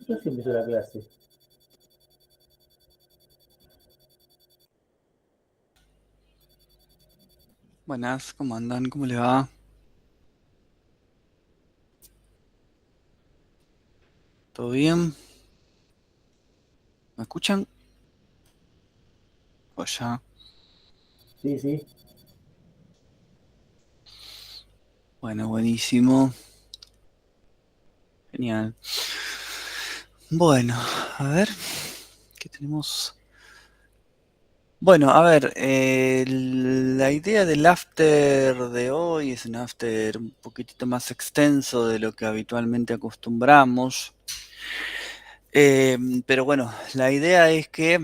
Ya se empezó la clase. Buenas, ¿cómo andan? ¿Cómo les va? ¿Todo bien? ¿Me escuchan? O ya. Sí, sí. Bueno, buenísimo. Genial. Bueno, a ver, ¿qué tenemos? Bueno, a ver, la idea del after de hoy es un after un poquitito más extenso de lo que habitualmente acostumbramos. Eh, pero bueno, la idea es que,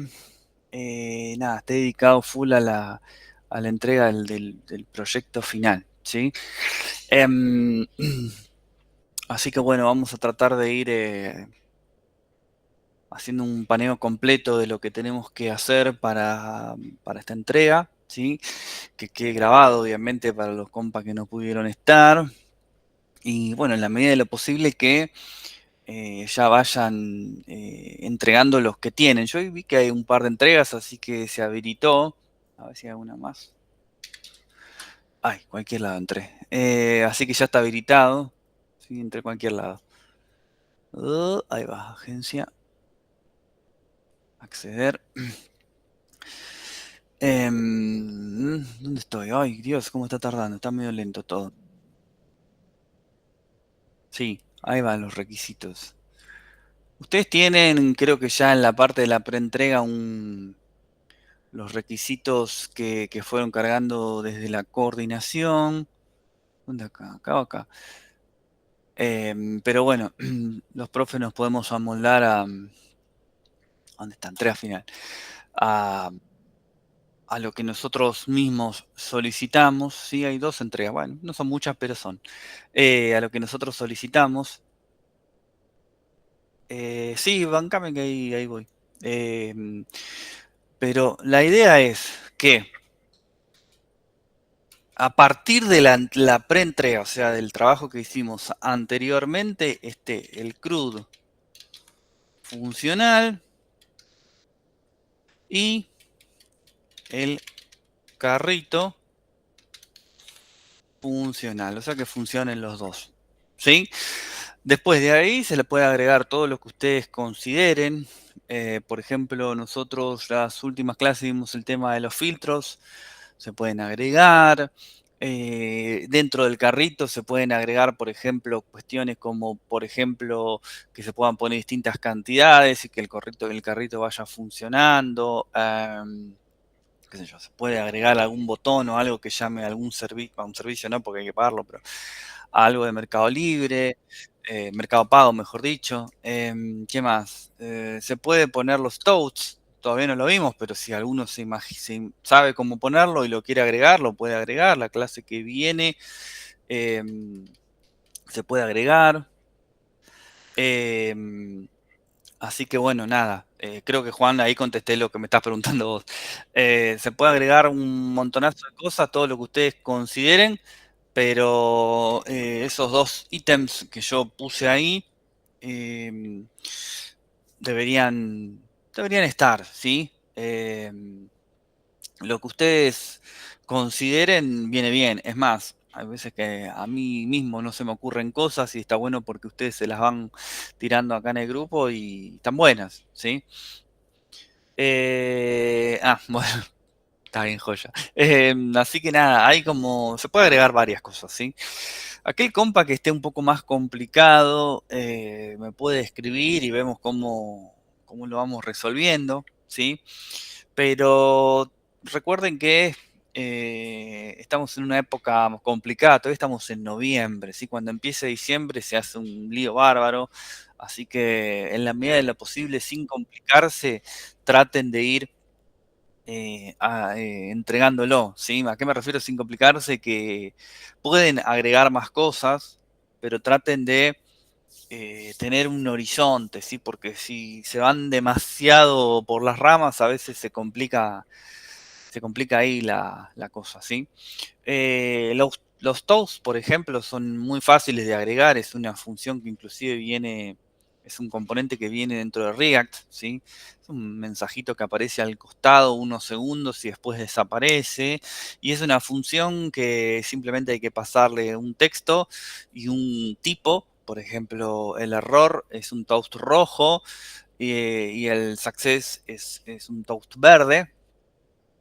nada, esté dedicado full a la entrega del proyecto final, ¿sí? Em, Así que bueno, vamos a tratar de ir haciendo un paneo completo de lo que tenemos que hacer para esta entrega, ¿sí? Que quede grabado, obviamente, para los compas que no pudieron estar. Y bueno, en la medida de lo posible que ya vayan entregando los que tienen. Yo vi que hay un par de entregas, así que se habilitó. A ver si hay alguna más. Ay, cualquier lado entré. Así que ya está habilitado. Sí, entre cualquier lado. Ahí va, agencia. Acceder. ¿Dónde estoy? Ay, Dios, cómo está tardando. Está medio lento todo. Sí, ahí van los requisitos. Ustedes tienen, creo que ya en la parte de la preentrega, los requisitos que fueron cargando desde la coordinación. ¿Dónde acá? Acá o acá. Pero bueno, los profes nos podemos amoldar a... ¿Dónde está? Entrega final. A, a lo que nosotros mismos solicitamos. Sí, hay dos entregas. Bueno, no son muchas, pero son. A lo que nosotros solicitamos. Sí, bancame que ahí voy. Eh, pero la idea es que a partir de la preentrega, o sea, del trabajo que hicimos anteriormente, esté el CRUD funcional y el carrito funcional, o sea que funcionen los dos. ¿Sí? Después de ahí se le puede agregar todo lo que ustedes consideren. Por ejemplo, nosotros las últimas clases vimos el tema de los filtros, se pueden agregar. Dentro del carrito se pueden agregar, por ejemplo, cuestiones como, por ejemplo, que se puedan poner distintas cantidades y que el carrito vaya funcionando. Qué sé yo, se puede agregar algún botón o algo que llame a algún servicio, a un servicio no, porque hay que pagarlo, pero a algo de Mercado Libre, Mercado Pago, mejor dicho. ¿Qué más? Se puede poner los toads, todavía no lo vimos, pero si alguno sabe cómo ponerlo y lo quiere agregar, lo puede agregar. La clase que viene se puede agregar. Em, Así que bueno, nada, creo que Juan, ahí contesté lo que me estás preguntando vos. Se puede agregar un montonazo de cosas, todo lo que ustedes consideren, pero esos dos ítems que yo puse ahí eh, deberían estar, ¿sí? Lo que ustedes consideren viene bien. Es más, hay veces que a mí mismo no se me ocurren cosas y está bueno porque ustedes se las van tirando acá en el grupo y están buenas, ¿sí? Bueno, está bien, joya. Así que nada, hay como, se puede agregar varias cosas, ¿sí? Aquel compa que esté un poco más complicado, me puede escribir y vemos cómo lo vamos resolviendo, ¿sí? Pero recuerden que estamos en una época complicada, todavía estamos en noviembre, ¿sí? Cuando empiece diciembre se hace un lío bárbaro, así que en la medida de lo posible, sin complicarse, traten de ir entregándolo, ¿sí? ¿A qué me refiero sin complicarse? Que pueden agregar más cosas, pero traten de tener un horizonte, ¿sí? Porque si se van demasiado por las ramas, a veces se complica ahí la cosa, ¿sí? Los toast, por ejemplo, son muy fáciles de agregar, es una función que inclusive viene es un componente que viene dentro de React, ¿sí? Es un mensajito que aparece al costado unos segundos y después desaparece. Y es una función que simplemente hay que pasarle un texto y un tipo. Por ejemplo, el error es un toast rojo y el success es un toast verde.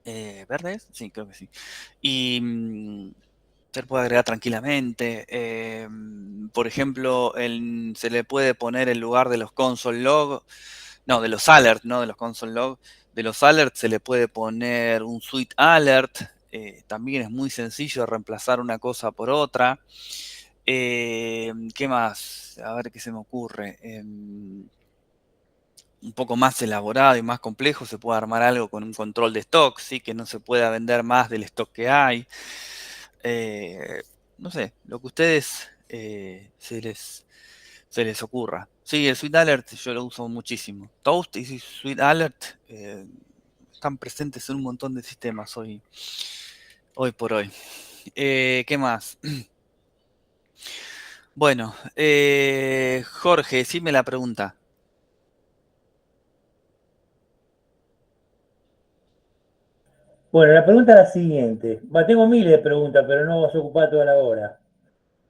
¿Verde es? Sí, creo que sí. Y se le puede agregar tranquilamente. Por ejemplo, se le puede poner en lugar de los console log, no, de los alert, no de los console log, de los alert se le puede poner un suite alert. También es muy sencillo reemplazar una cosa por otra. ¿Qué más? A ver qué se me ocurre. Un poco más elaborado y más complejo, se puede armar algo con un control de stock, ¿sí? Que no se pueda vender más del stock que hay. Eh, no sé, lo que a ustedes se les ocurra. Sí, el Sweet Alert yo lo uso muchísimo. Toast y Sweet Alert están presentes en un montón de sistemas hoy por hoy. ¿Qué más? Bueno, Jorge, decime la pregunta. Bueno, la pregunta es la siguiente. Tengo miles de preguntas, pero no vas a ocupar toda la hora.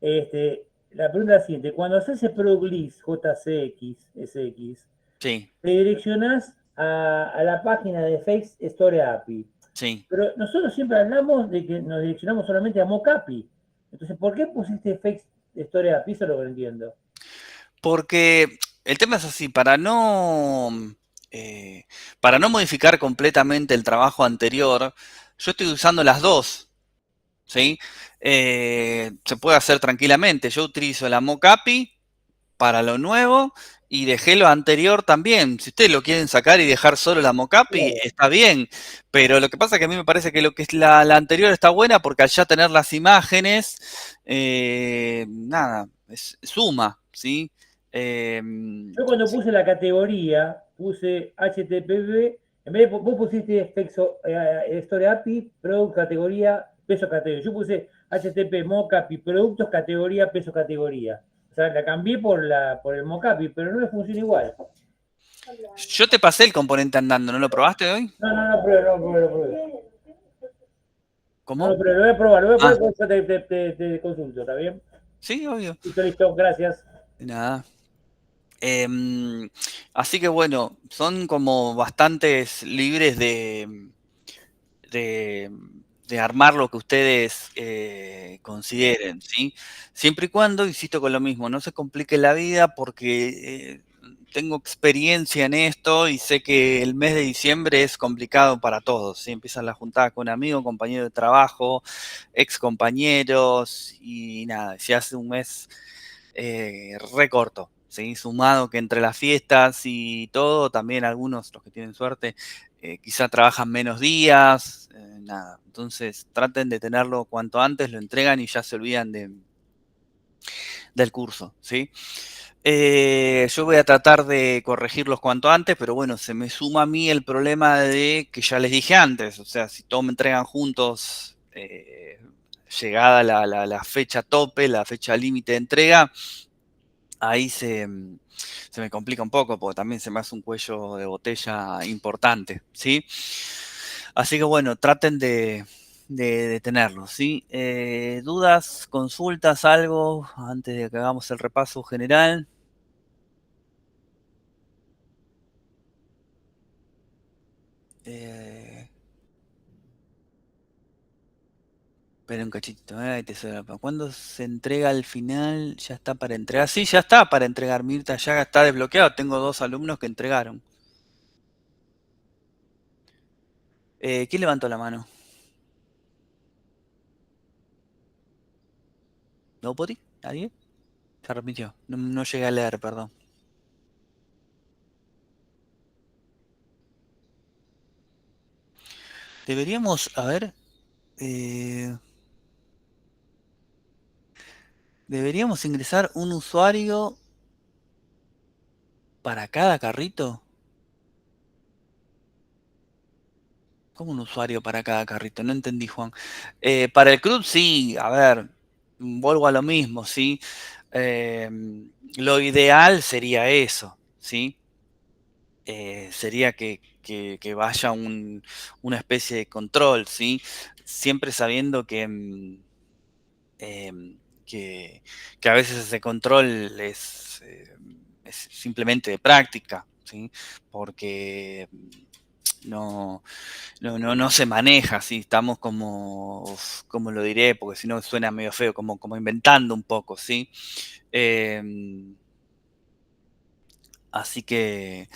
La pregunta es la siguiente. Cuando haces el product list JCX, SX, Sí, te direccionas a la página de Face Story API. sí. Pero nosotros siempre hablamos de que nos direccionamos solamente a MockAPI. Entonces, ¿por qué pusiste Face Story API? Eso es lo que no entiendo. Porque el tema es así, para no modificar completamente el trabajo anterior, yo estoy usando las dos, ¿sí? Se puede hacer tranquilamente. Yo utilizo la MockAPI para lo nuevo y dejé lo anterior también. Si ustedes lo quieren sacar y dejar solo la MockAPI, Claro. está bien. Pero lo que pasa es que a mí me parece que lo que es la anterior está buena porque al ya tener las imágenes, nada, suma, ¿sí? Eh, Yo cuando puse la categoría, puse HTTP, en vez de vos pusiste Story API, Product categoría, peso categoría. Yo puse HTTP Mocapi, productos categoría, peso categoría. O sea, la cambié por el Mocapi, pero no me funciona igual. yo te pasé el componente andando, ¿no lo probaste hoy? No, no, no, pruebe, no, pruebe, no, pruebe. No, ¿Cómo? no, pruebe, lo voy a probar, lo voy a Ah, probar, después te consulto, ¿está bien? sí, obvio. Listo, listo, gracias. De nada. Así que bueno, son como bastantes libres de, de armar lo que ustedes consideren, ¿sí? Siempre y cuando, insisto con lo mismo, no se complique la vida porque tengo experiencia en esto y sé que el mes de diciembre es complicado para todos, ¿sí? Empiezan las juntadas con amigos, compañeros de trabajo, ex compañeros y nada, se hace un mes re corto. ¿Sí? Sumado que entre las fiestas y todo, también algunos, los que tienen suerte, quizá trabajan menos días, nada. Entonces traten de tenerlo cuanto antes, lo entregan y ya se olvidan del curso, ¿sí? Yo voy a tratar de corregirlos cuanto antes, pero bueno, se me suma a mí el problema de que ya les dije antes, o sea, si todos me entregan juntos, llegada la fecha tope, la fecha límite de entrega, ahí se me complica un poco porque también se me hace un cuello de botella importante, ¿sí? Así que bueno, traten de tenerlo, ¿sí? ¿Dudas, consultas, algo antes de que hagamos el repaso general? Eh, Espera un cachito, ahí te suena. ¿Cuándo se entrega al final? Ya está para entregar. Sí, ya está para entregar, Mirta, ya está desbloqueado. Tengo dos alumnos que entregaron. ¿Quién levantó la mano? ¿Nobody? ¿Nadie? Se repitió. No, no llegué a leer, perdón. Deberíamos, a ver, eh, deberíamos ingresar un usuario para cada carrito. ¿Cómo un usuario para cada carrito? No entendí, Juan. Para el club, sí, a ver, vuelvo a lo mismo, ¿sí? Lo ideal sería eso, ¿sí? Sería que vaya una especie de control, ¿sí? Siempre sabiendo em, que, que a veces ese control es simplemente de práctica, ¿sí? Porque no se maneja, ¿sí? Estamos como lo diré, porque si no suena medio feo, como inventando un poco, ¿sí? Em, Así que,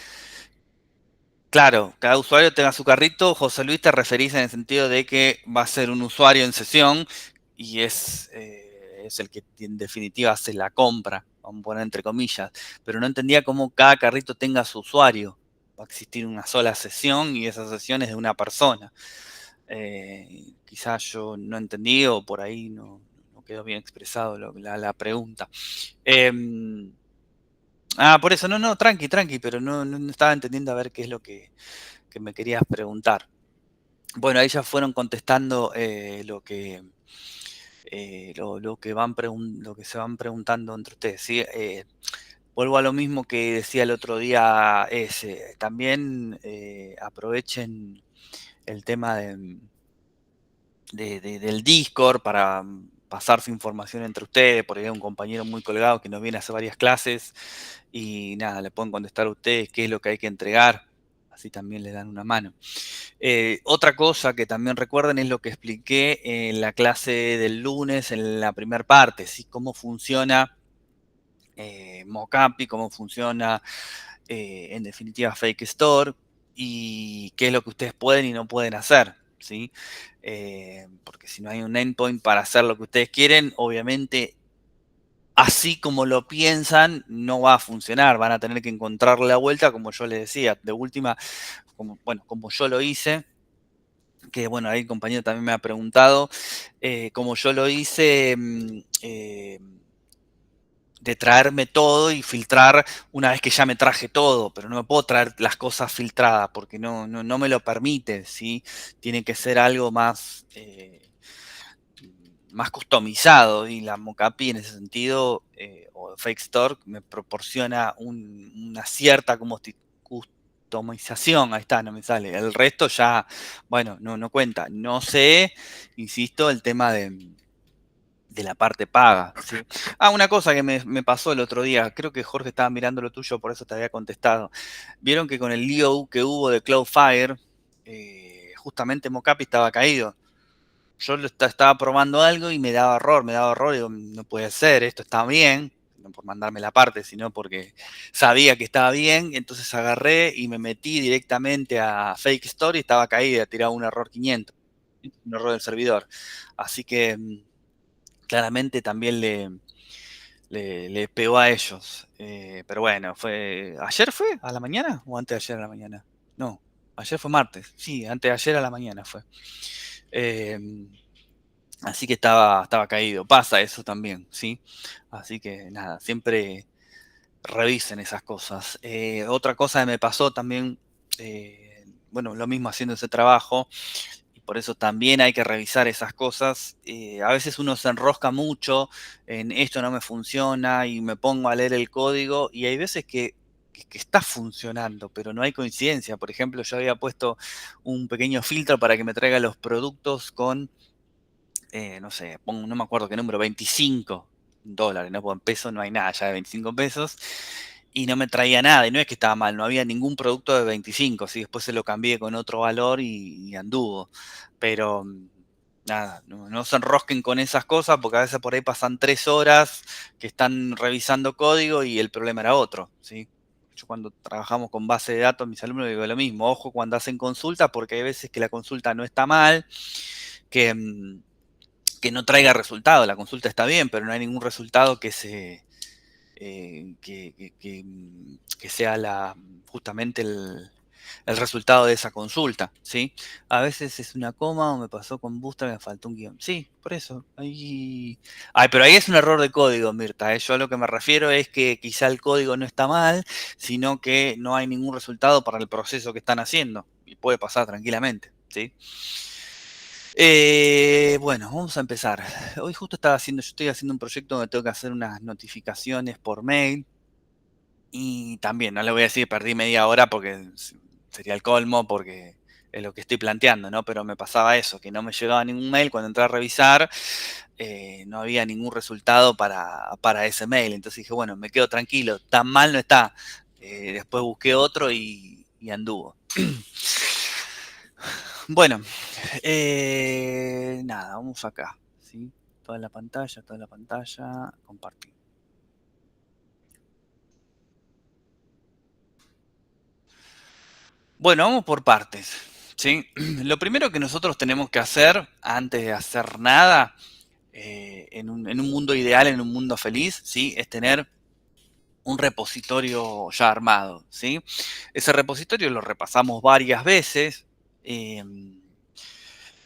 claro, cada usuario tenga su carrito. José Luis, te referís en el sentido de que va a ser un usuario en sesión y es el que en definitiva hace la compra, vamos a poner entre comillas, pero no entendía cómo cada carrito tenga su usuario. Va a existir una sola sesión y esa sesión es de una persona. Quizás yo no entendí o por ahí no quedó bien expresado la pregunta. Em, por eso, no, tranqui, pero no estaba entendiendo a ver qué es lo que me querías preguntar. Bueno, ahí ya fueron contestando lo que se van preguntando entre ustedes, ¿sí? Vuelvo a lo mismo que decía el otro día, también aprovechen el tema del Discord para pasar su información entre ustedes, porque hay un compañero muy colgado que nos viene a hacer varias clases y nada, le pueden contestar a ustedes qué es lo que hay que entregar, así también le dan una mano. Otra cosa que también recuerden es lo que expliqué en la clase del lunes en la primera parte, ¿sí? Cómo funciona Mocapi, cómo funciona en definitiva Fake Store y qué es lo que ustedes pueden y no pueden hacer, ¿sí? Porque si no hay un endpoint para hacer lo que ustedes quieren, obviamente así como lo piensan, no va a funcionar. Van a tener que encontrarle la vuelta, como yo les decía, de última, como yo lo hice, que bueno, ahí el compañero también me ha preguntado, como yo lo hice, de traerme todo y filtrar una vez que ya me traje todo, pero no me puedo traer las cosas filtradas porque no me lo permite, ¿sí? Tiene que ser algo más customizado y la Mocapi en ese sentido, o Fake Store, me proporciona una cierta customización, ahí está, no me sale. El resto ya, bueno, no cuenta. No sé, insisto, el tema de la parte paga, ¿sí? Una cosa que me pasó el otro día, creo que Jorge estaba mirando lo tuyo, por eso te había contestado. Vieron que con el lío que hubo de Cloudflare, justamente Mocapi estaba caído. Yo estaba probando algo y me daba error, digo, no puede ser, esto está bien, no por mandarme la parte, sino porque sabía que estaba bien, entonces agarré y me metí directamente a Fake Story, estaba caída, tiraba un error 500, un error del servidor. Así que claramente también le pegó a ellos. Pero bueno, ¿ayer fue a la mañana o antes de ayer a la mañana? No, ayer fue martes, sí, antes de ayer a la mañana fue. Eh, Así que estaba caído. Pasa eso también, ¿sí? Así que nada, siempre revisen esas cosas. Otra cosa que me pasó también, bueno, lo mismo haciendo ese trabajo, y por eso también hay que revisar esas cosas. A veces uno se enrosca mucho en esto no me funciona y me pongo a leer el código y hay veces que está funcionando, pero no hay coincidencia. Por ejemplo, yo había puesto un pequeño filtro para que me traiga los productos con no sé, no me acuerdo qué número, $25, ¿no? Porque en pesos no hay nada ya de 25 pesos, y no me traía nada, y no es que estaba mal, no había ningún producto de 25, ¿sí? Después se lo cambié con otro valor y anduvo, pero nada, no se enrosquen con esas cosas, porque a veces por ahí pasan 3 horas que están revisando código y el problema era otro, ¿sí? Yo cuando trabajamos con base de datos, mis alumnos digo lo mismo, ojo cuando hacen consulta, porque hay veces que la consulta no está mal, que, que no traiga resultado. La consulta está bien, pero no hay ningún resultado que sea justamente el resultado de esa consulta, ¿sí? A veces es una coma o me pasó con Bootstrap y me faltó un guión. Sí, por eso. Pero ahí es un error de código, Mirta. Yo a lo que me refiero es que quizá el código no está mal, sino que no hay ningún resultado para el proceso que están haciendo. Y puede pasar tranquilamente, ¿sí? Bueno, vamos a empezar. Hoy justo yo estoy haciendo un proyecto donde tengo que hacer unas notificaciones por mail. Y también, no le voy a decir perdí media hora porque sería el colmo, porque es lo que estoy planteando, ¿no? Pero me pasaba eso, que no me llegaba ningún mail. Cuando entré a revisar, no había ningún resultado para ese mail. Entonces dije, bueno, me quedo tranquilo, tan mal no está. Después busqué otro y anduvo. Bueno, nada, vamos acá, ¿sí? Toda la pantalla, compartir. Bueno, vamos por partes, ¿sí? Lo primero que nosotros tenemos que hacer antes de hacer nada, en un mundo ideal, en un mundo feliz, ¿sí? Es tener un repositorio ya armado, ¿sí? Ese repositorio lo repasamos varias veces. eh,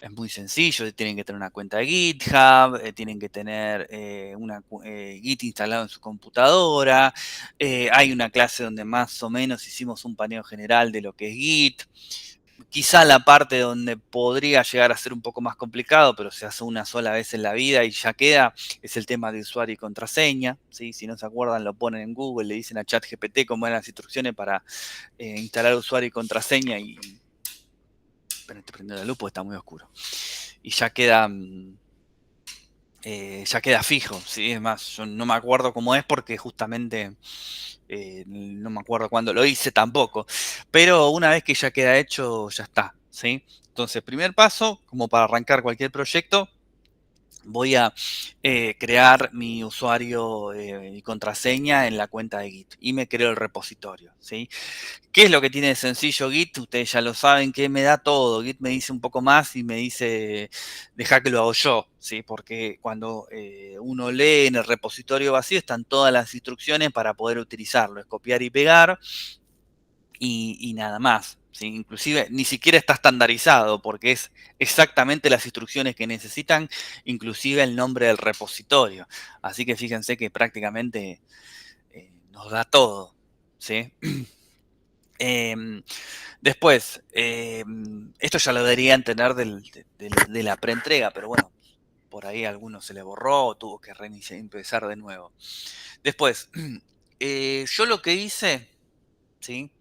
Es muy sencillo, tienen que tener una cuenta de GitHub, tienen que tener Git instalado en su computadora, hay una clase donde más o menos hicimos un paneo general de lo que es Git. Quizá la parte donde podría llegar a ser un poco más complicado, pero se hace una sola vez en la vida y ya queda, es el tema de usuario y contraseña, ¿sí? Si no se acuerdan, lo ponen en Google, le dicen a ChatGPT cómo eran las instrucciones para instalar usuario y contraseña y... Pero estoy prendiendo la luz porque está muy oscuro. Y ya queda fijo, ¿sí? Es más, yo no me acuerdo cómo es porque justamente no me acuerdo cuándo lo hice tampoco. Pero una vez que ya queda hecho, ya está, ¿sí? Entonces, primer paso, como para arrancar cualquier proyecto, voy a crear mi usuario y contraseña en la cuenta de Git y me creo el repositorio, ¿sí? ¿Qué es lo que tiene de sencillo Git? Ustedes ya lo saben, que me da todo. Git me dice un poco más y me dice, deja que lo hago yo, ¿sí? Porque cuando uno lee en el repositorio vacío están todas las instrucciones para poder utilizarlo. Es copiar y pegar y nada más, ¿sí? Inclusive ni siquiera está estandarizado porque es exactamente las instrucciones que necesitan, inclusive el nombre del repositorio. Así que fíjense que prácticamente nos da todo, ¿sí? Em, Después, esto ya lo deberían tener de la preentrega, pero bueno, por ahí a alguno se le borró o tuvo que reiniciar, empezar de nuevo. Después, yo lo que hice, ¿sí?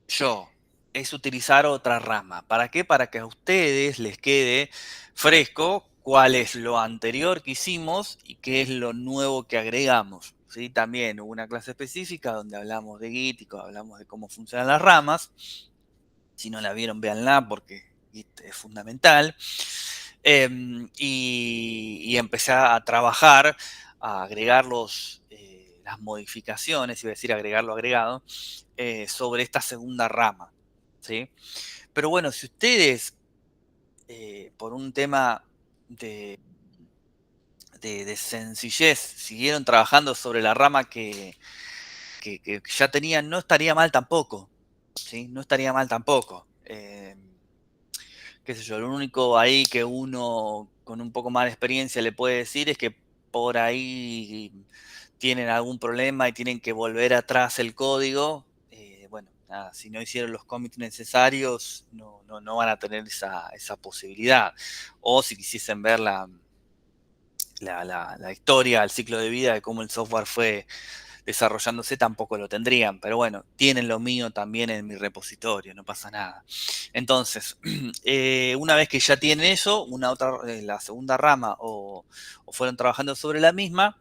Yo, es utilizar otra rama. ¿Para qué? Para que a ustedes les quede fresco cuál es lo anterior que hicimos y qué es lo nuevo que agregamos. ¿Sí? También hubo una clase específica donde hablamos de Git y hablamos de cómo funcionan las ramas. Si no la vieron, véanla porque Git es fundamental. Y empecé a trabajar, a agregar las modificaciones, iba a decir agregar lo agregado, sobre esta segunda rama, ¿sí? Pero bueno, si ustedes, por un tema de, de sencillez, siguieron trabajando sobre la rama que ya tenían, no estaría mal tampoco, ¿sí? No estaría mal tampoco. Qué sé yo, lo único ahí que uno con un poco más de experiencia le puede decir es que por ahí tienen algún problema y tienen que volver atrás el código. Bueno, nada, si no hicieron los commits necesarios, no van a tener esa posibilidad. O si quisiesen ver la historia, el ciclo de vida de cómo el software fue desarrollándose, tampoco lo tendrían. Pero bueno, tienen lo mío también en mi repositorio, no pasa nada. Entonces, una vez que ya tienen eso, la segunda rama o fueron trabajando sobre la misma,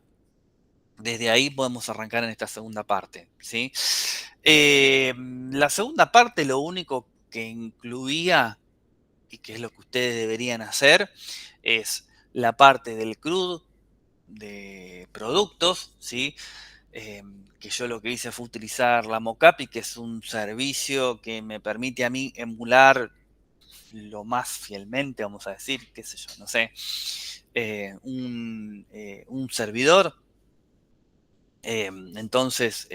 desde ahí podemos arrancar en esta segunda parte, ¿sí? La segunda parte lo único que incluía, y que es lo que ustedes deberían hacer, es la parte del CRUD de productos, ¿sí? Que yo lo que hice fue utilizar la Mocapi, que es un servicio que me permite a mí emular lo más fielmente, vamos a decir, qué sé yo, no sé, un servidor. Entonces,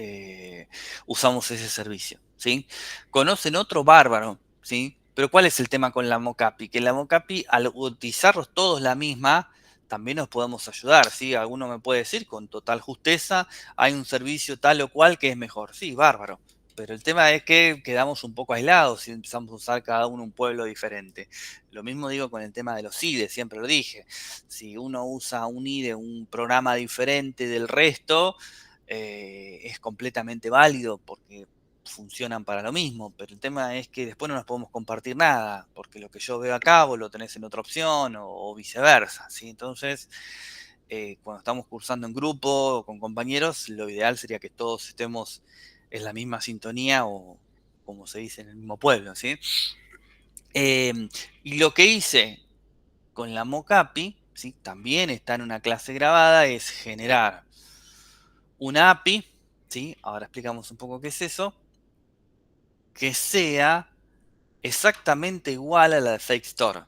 usamos ese servicio, ¿sí? Conocen otro bárbaro, ¿sí? Pero ¿cuál es el tema con la Mocapi? Que la Mocapi, al utilizarlos todos la misma, también nos podemos ayudar, ¿sí? Alguno me puede decir con total justeza, hay un servicio tal o cual que es mejor. Sí, bárbaro. pero el tema es que quedamos un poco aislados si empezamos a usar cada uno un pueblo diferente. Lo mismo digo con el tema de los IDE, siempre lo dije. Si uno usa un IDE, un programa diferente del resto, es completamente válido porque funcionan para lo mismo, pero el tema es que después no nos podemos compartir nada, porque lo que yo veo acá vos lo tenés en otra opción o viceversa, ¿sí? Entonces, cuando estamos cursando en grupo o con compañeros, lo ideal sería que todos estemos en la misma sintonía o, como se dice, en el mismo pueblo, ¿sí? Y lo que hice con la Mocapi, ¿sí? También está en una clase grabada, es generar una API, ¿sí? Ahora explicamos un poco qué es eso, que sea exactamente igual a la de Fake Store,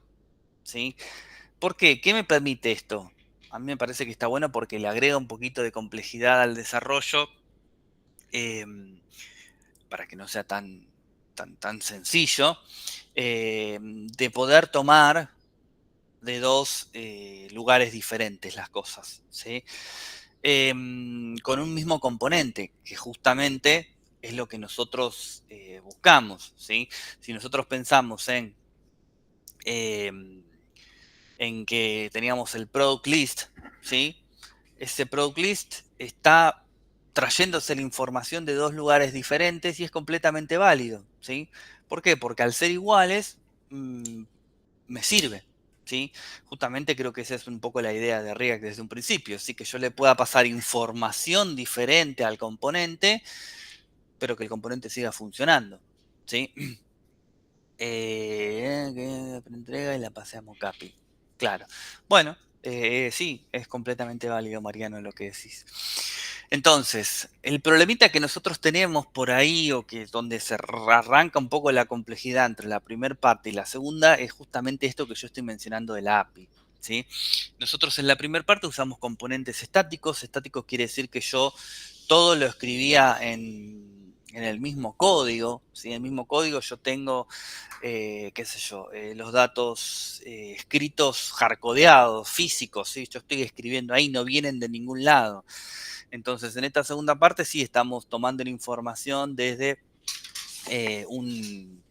¿sí? ¿Por qué? ¿Qué me permite esto? A mí me parece que está bueno porque le agrega un poquito de complejidad al desarrollo, eh, para que no sea tan sencillo, de poder tomar de dos lugares diferentes las cosas, ¿sí? Con un mismo componente, que justamente es lo que nosotros buscamos, ¿sí? Si nosotros pensamos eh, en que teníamos el product list, ¿sí? Ese product list está trayéndose la información de dos lugares diferentes y es completamente válido, ¿sí? ¿Por qué? Porque al ser iguales, me sirve, ¿sí? Justamente creo que esa es un poco la idea de React desde un principio, ¿sí? Que yo le pueda pasar información diferente al componente, pero que el componente siga funcionando, ¿sí? Que entrega y la pasé a Mocapi. Claro. Bueno, sí, es completamente válido, Mariano, lo que decís. Entonces, el problemita que nosotros tenemos por ahí, o que donde se arranca un poco la complejidad entre la primera parte y la segunda, es justamente esto que yo estoy mencionando de la API. ¿Sí? Nosotros en la primera parte usamos componentes estáticos. Estáticos quiere decir que yo todo lo escribía en el mismo código. ¿Sí? En el mismo código yo tengo qué sé yo, los datos escritos hardcodeados, físicos, ¿sí? Yo estoy escribiendo ahí, no vienen de ningún lado. Entonces, en esta segunda parte sí estamos tomando la información desde eh, un,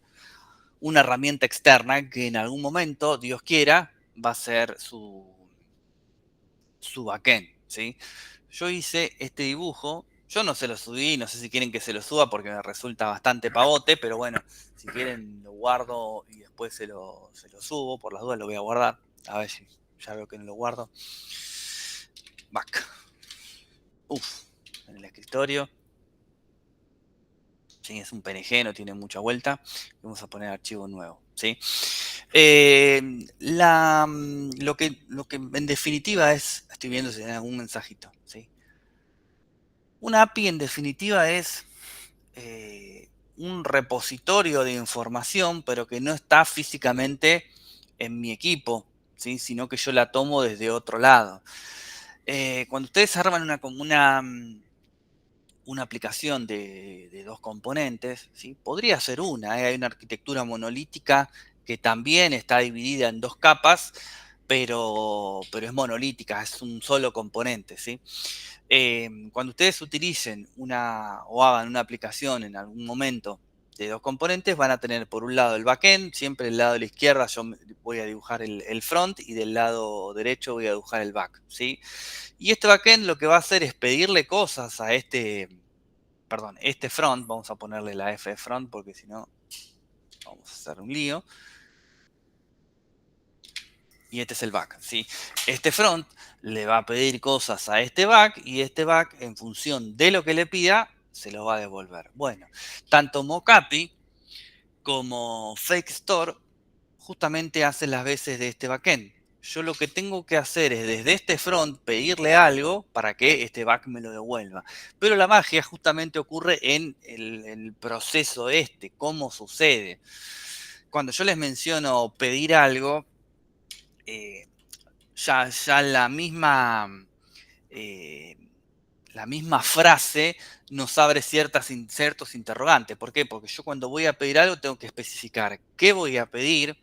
una herramienta externa que en algún momento, Dios quiera, va a ser su backend, ¿sí? Yo hice este dibujo, yo no se lo subí, no sé si quieren que se lo suba porque me resulta bastante pavote, pero bueno, si quieren lo guardo y después se lo subo, por las dudas lo voy a guardar, a ver si ya veo que no lo guardo. Back. Uf, en el escritorio. Sí, es un PNG, no tiene mucha vuelta. Vamos a poner archivo nuevo, ¿sí? Lo que en definitiva es, estoy viendo si hay algún mensajito, ¿sí? Una API en definitiva es un repositorio de información, pero que no está físicamente en mi equipo, ¿sí? Sino que yo la tomo desde otro lado. Cuando ustedes arman una aplicación de dos componentes, ¿sí? Podría ser una, hay una arquitectura monolítica que también está dividida en dos capas, pero es monolítica, es un solo componente, ¿sí? Cuando ustedes utilicen o hagan una aplicación en algún momento de dos componentes, van a tener por un lado el backend, siempre del lado de la izquierda yo voy a dibujar el front y del lado derecho voy a dibujar el back, ¿sí? Y este backend lo que va a hacer es pedirle cosas a este front, vamos a ponerle la F de front porque si no vamos a hacer un lío. Y este es el back, ¿sí? Este front le va a pedir cosas a este back y este back, en función de lo que le pida, se lo va a devolver. Bueno, tanto Mocapi como Fake Store justamente hacen las veces de este backend. Yo lo que tengo que hacer es desde este front pedirle algo para que este back me lo devuelva. Pero la magia justamente ocurre en el proceso cómo sucede. Cuando yo les menciono pedir algo, eh, ya eh, la misma frase nos abre ciertos interrogantes. ¿Por qué? Porque yo cuando voy a pedir algo tengo que especificar qué voy a pedir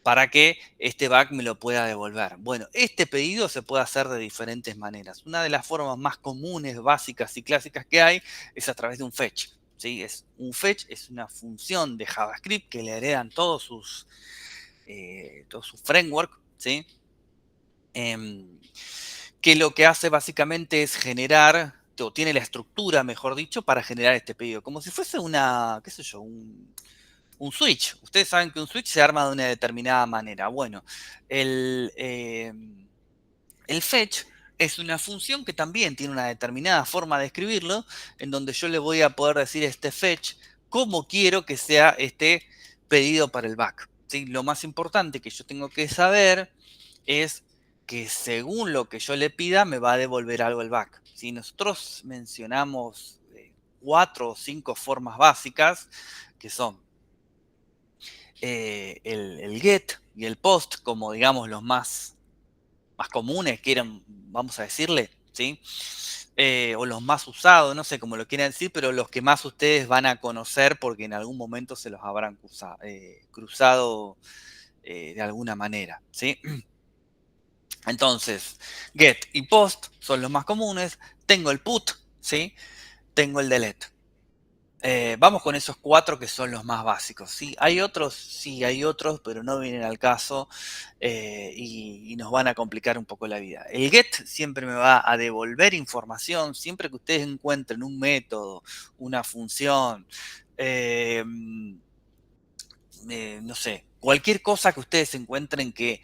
para que este back me lo pueda devolver. Bueno, este pedido se puede hacer de diferentes maneras. Una de las formas más comunes, básicas y clásicas que hay es a través de un fetch. ¿sí? Un fetch es una función de JavaScript que le heredan todo su framework, ¿sí? Em, que lo que hace básicamente es generar, o tiene la estructura, mejor dicho, para generar este pedido, como si fuese una, qué sé yo, un switch. Ustedes saben que un switch se arma de una determinada manera. Bueno, el, el fetch es una función que también tiene una determinada forma de escribirlo, en donde yo le voy a poder decir a este fetch cómo quiero que sea este pedido para el back, ¿sí? Lo más importante que yo tengo que saber es que según lo que yo le pida, me va a devolver algo el back. Si nosotros mencionamos 4 o 5 formas básicas, que son el get y el post, como digamos los más comunes, que eran, vamos a decirle, ¿sí? O los más usados, no sé cómo lo quieran decir, pero los que más ustedes van a conocer porque en algún momento se los habrán cruzado de alguna manera, ¿sí? Entonces, get y post son los más comunes. Tengo el put, ¿sí? Tengo el delete. Vamos con esos 4 que son los más básicos. ¿Sí? Sí, hay otros, pero no vienen al caso y nos van a complicar un poco la vida. El get siempre me va a devolver información, siempre que ustedes encuentren un método, una función, eh, no sé, cualquier cosa que ustedes encuentren que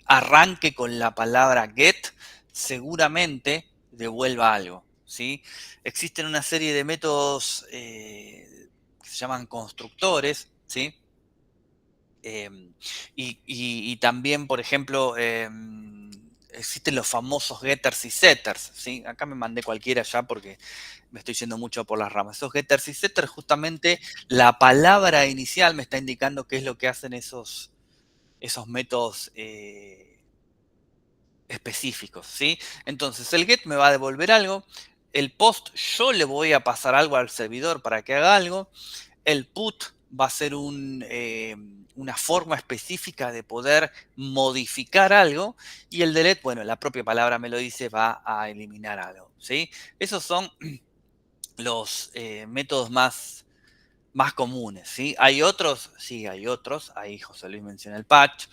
arranque con la palabra get, seguramente devuelva algo. ¿Sí? Existen una serie de métodos que se llaman constructores, ¿sí? Eh, y también, por ejemplo, existen los famosos getters y setters, ¿sí? Acá me mandé cualquiera ya porque me estoy yendo mucho por las ramas. Esos getters y setters, justamente la palabra inicial me está indicando qué es lo que hacen esos métodos específicos, ¿sí? Entonces el get me va a devolver algo, el post yo le voy a pasar algo al servidor para que haga algo, el put va a ser una forma específica de poder modificar algo y el delete, bueno, la propia palabra me lo dice, va a eliminar algo, ¿sí? Esos son los métodos más comunes, ¿sí? ¿Hay otros? Sí, hay otros. Ahí José Luis menciona el patch.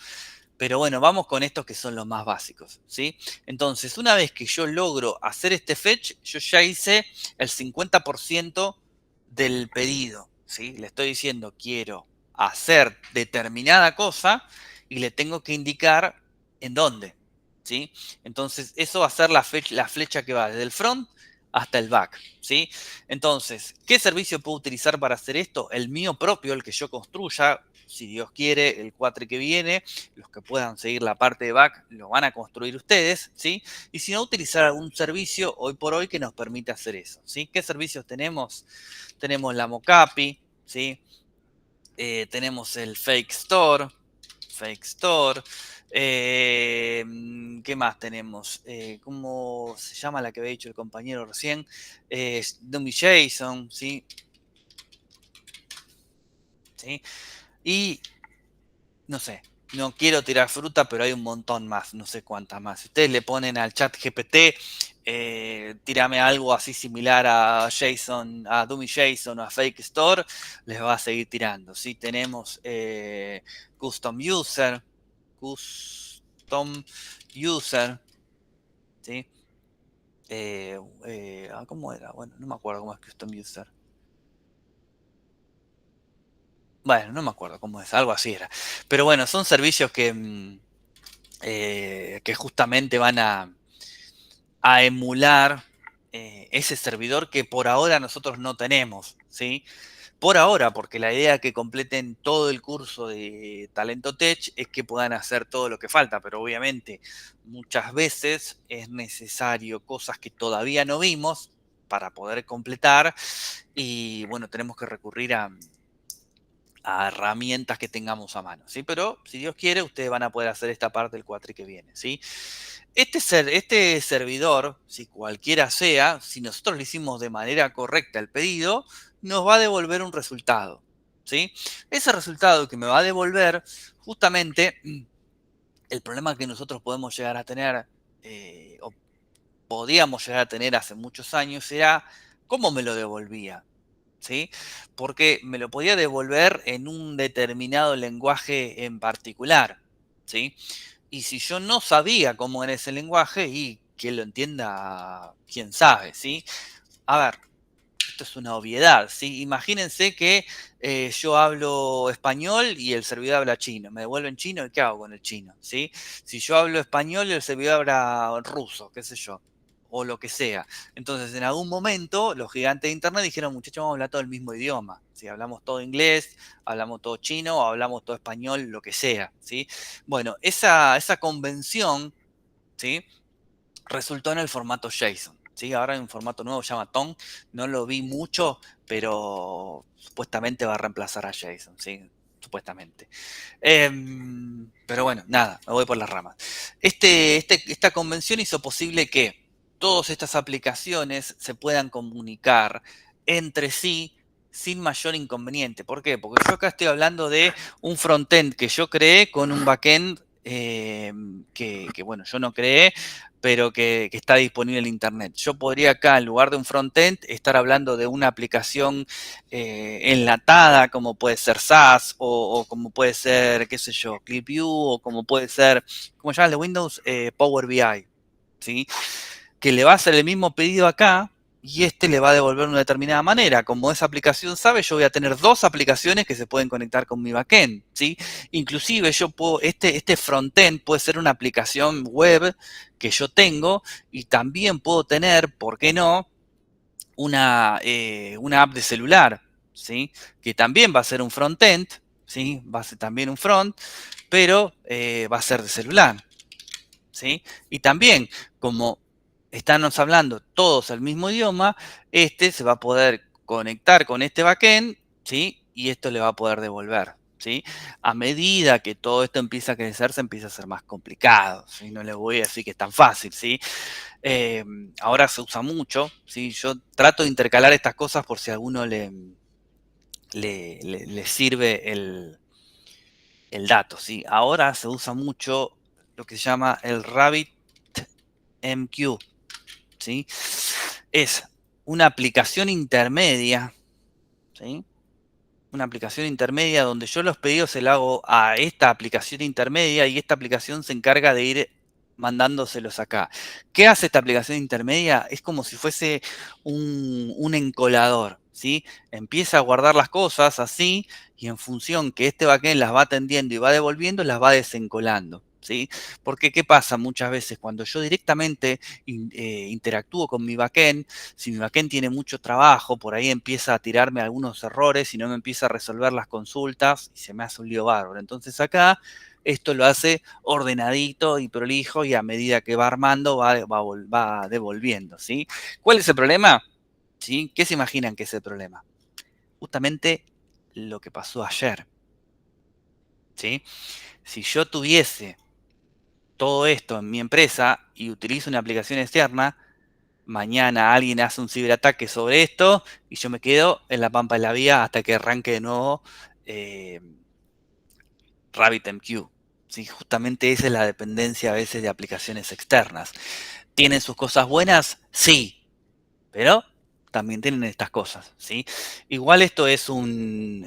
Pero bueno, vamos con estos que son los más básicos, ¿sí? Entonces, una vez que yo logro hacer este fetch, yo ya hice el 50% del pedido, ¿sí? Le estoy diciendo, quiero hacer determinada cosa y le tengo que indicar en dónde, ¿sí? Entonces, eso va a ser la flecha que va desde el front hasta el back, ¿sí? Entonces, ¿qué servicio puedo utilizar para hacer esto? El mío propio, el que yo construya, si Dios quiere, el cuatri que viene, los que puedan seguir la parte de back lo van a construir ustedes, ¿sí? Y si no, utilizar algún servicio hoy por hoy que nos permita hacer eso, ¿sí? ¿Qué servicios tenemos? Tenemos la Mocapi, ¿sí? Tenemos el Fake Store. ¿Qué más tenemos? ¿Cómo se llama la que había dicho el compañero recién? Dummy JSON, ¿sí? ¿Sí? Y no sé, no quiero tirar fruta, pero hay un montón más, no sé cuántas más. Si ustedes le ponen al chat GPT, tírame algo así similar a JSON, a Dummy JSON o a Fake Store, les va a seguir tirando. ¿Sí? Tenemos Custom User, Custom User, ¿sí? ¿Cómo era? Bueno, no me acuerdo cómo es Custom User. Bueno, no me acuerdo cómo es, algo así era. Pero bueno, son servicios que justamente van a emular ese servidor que por ahora nosotros no tenemos, ¿sí? Por ahora, porque la idea que completen todo el curso de Talento Tech es que puedan hacer todo lo que falta, pero obviamente muchas veces es necesario cosas que todavía no vimos para poder completar y bueno, tenemos que recurrir a herramientas que tengamos a mano, ¿sí? Pero si Dios quiere, ustedes van a poder hacer esta parte del cuatri que viene, ¿sí? Este servidor, si cualquiera sea, si nosotros le hicimos de manera correcta el pedido, nos va a devolver un resultado, ¿sí? Ese resultado que me va a devolver, justamente, el problema que nosotros podemos llegar a tener, o podíamos llegar a tener hace muchos años, era cómo me lo devolvía. ¿sí? Porque me lo podía devolver en un determinado lenguaje en particular, ¿sí? Y si yo no sabía cómo era ese lenguaje, y que lo entienda, quién sabe, ¿sí? A ver, esto es una obviedad, ¿sí? Imagínense que yo hablo español y el servidor habla chino. Me devuelven chino y ¿qué hago con el chino? ¿Sí? Si yo hablo español y el servidor habla ruso, qué sé yo, o lo que sea. Entonces, en algún momento, los gigantes de Internet dijeron, muchachos, vamos a hablar todo el mismo idioma. Si hablamos todo inglés, hablamos todo chino, o hablamos todo español, lo que sea, ¿sí? Bueno, esa convención, ¿sí? Resultó en el formato JSON. ¿Sí? Ahora hay un formato nuevo, se llama TON. No lo vi mucho, pero supuestamente va a reemplazar a JSON. ¿Sí? Supuestamente. Pero bueno, nada, me voy por las ramas. Esta convención hizo posible que todas estas aplicaciones se puedan comunicar entre sí sin mayor inconveniente. ¿Por qué? Porque yo acá estoy hablando de un frontend que yo creé con un backend que, bueno, yo no creé, pero que está disponible en Internet. Yo podría acá, en lugar de un frontend, estar hablando de una aplicación enlatada, como puede ser SAS, o como puede ser, qué sé yo, ClipView, o como puede ser, ¿cómo se llama el de Windows? Power BI, ¿sí? Que le va a hacer el mismo pedido acá, y este le va a devolver de una determinada manera. Como esa aplicación sabe, yo voy a tener dos aplicaciones que se pueden conectar con mi backend, ¿sí? Inclusive yo puedo, este frontend puede ser una aplicación web que yo tengo, y también puedo tener, ¿por qué no?, una app de celular, ¿sí? Que también va a ser un frontend, ¿sí? Va a ser también un front, pero va a ser de celular, ¿sí? Y también, como estamos hablando todos el mismo idioma, este se va a poder conectar con este backend, ¿sí? Y esto le va a poder devolver, ¿sí? A medida que todo esto empieza a crecer, se empieza a ser más complicado, ¿sí? No les voy a decir que es tan fácil, ¿sí? Eh, Ahora se usa mucho, ¿sí? Yo trato de intercalar estas cosas por si a alguno le sirve el dato, ¿sí? Ahora se usa mucho lo que se llama el RabbitMQ, ¿sí? Es una aplicación intermedia, ¿sí? Una aplicación intermedia donde yo los pedidos se los hago a esta aplicación intermedia, y esta aplicación se encarga de ir mandándoselos acá. ¿Qué hace esta aplicación intermedia? Es como si fuese un encolador, ¿sí? Empieza a guardar las cosas así, y en función que este backend las va atendiendo y va devolviendo, las va desencolando, ¿sí? Porque ¿qué pasa muchas veces? Cuando yo directamente interactúo con mi backend, si mi backend tiene mucho trabajo, por ahí empieza a tirarme algunos errores y no me empieza a resolver las consultas, y se me hace un lío bárbaro. Entonces acá esto lo hace ordenadito y prolijo, y a medida que va armando va devolviendo, ¿sí? ¿Cuál es el problema? ¿Sí? ¿Qué se imaginan que es el problema? Justamente lo que pasó ayer, ¿sí? Si yo tuviese todo esto en mi empresa y utilizo una aplicación externa, mañana alguien hace un ciberataque sobre esto y yo me quedo en la pampa de la vía hasta que arranque de nuevo eh, RabbitMQ. ¿Sí? Justamente esa es la dependencia a veces de aplicaciones externas. ¿Tienen sus cosas buenas? Sí, pero también tienen estas cosas, ¿sí? Igual esto es un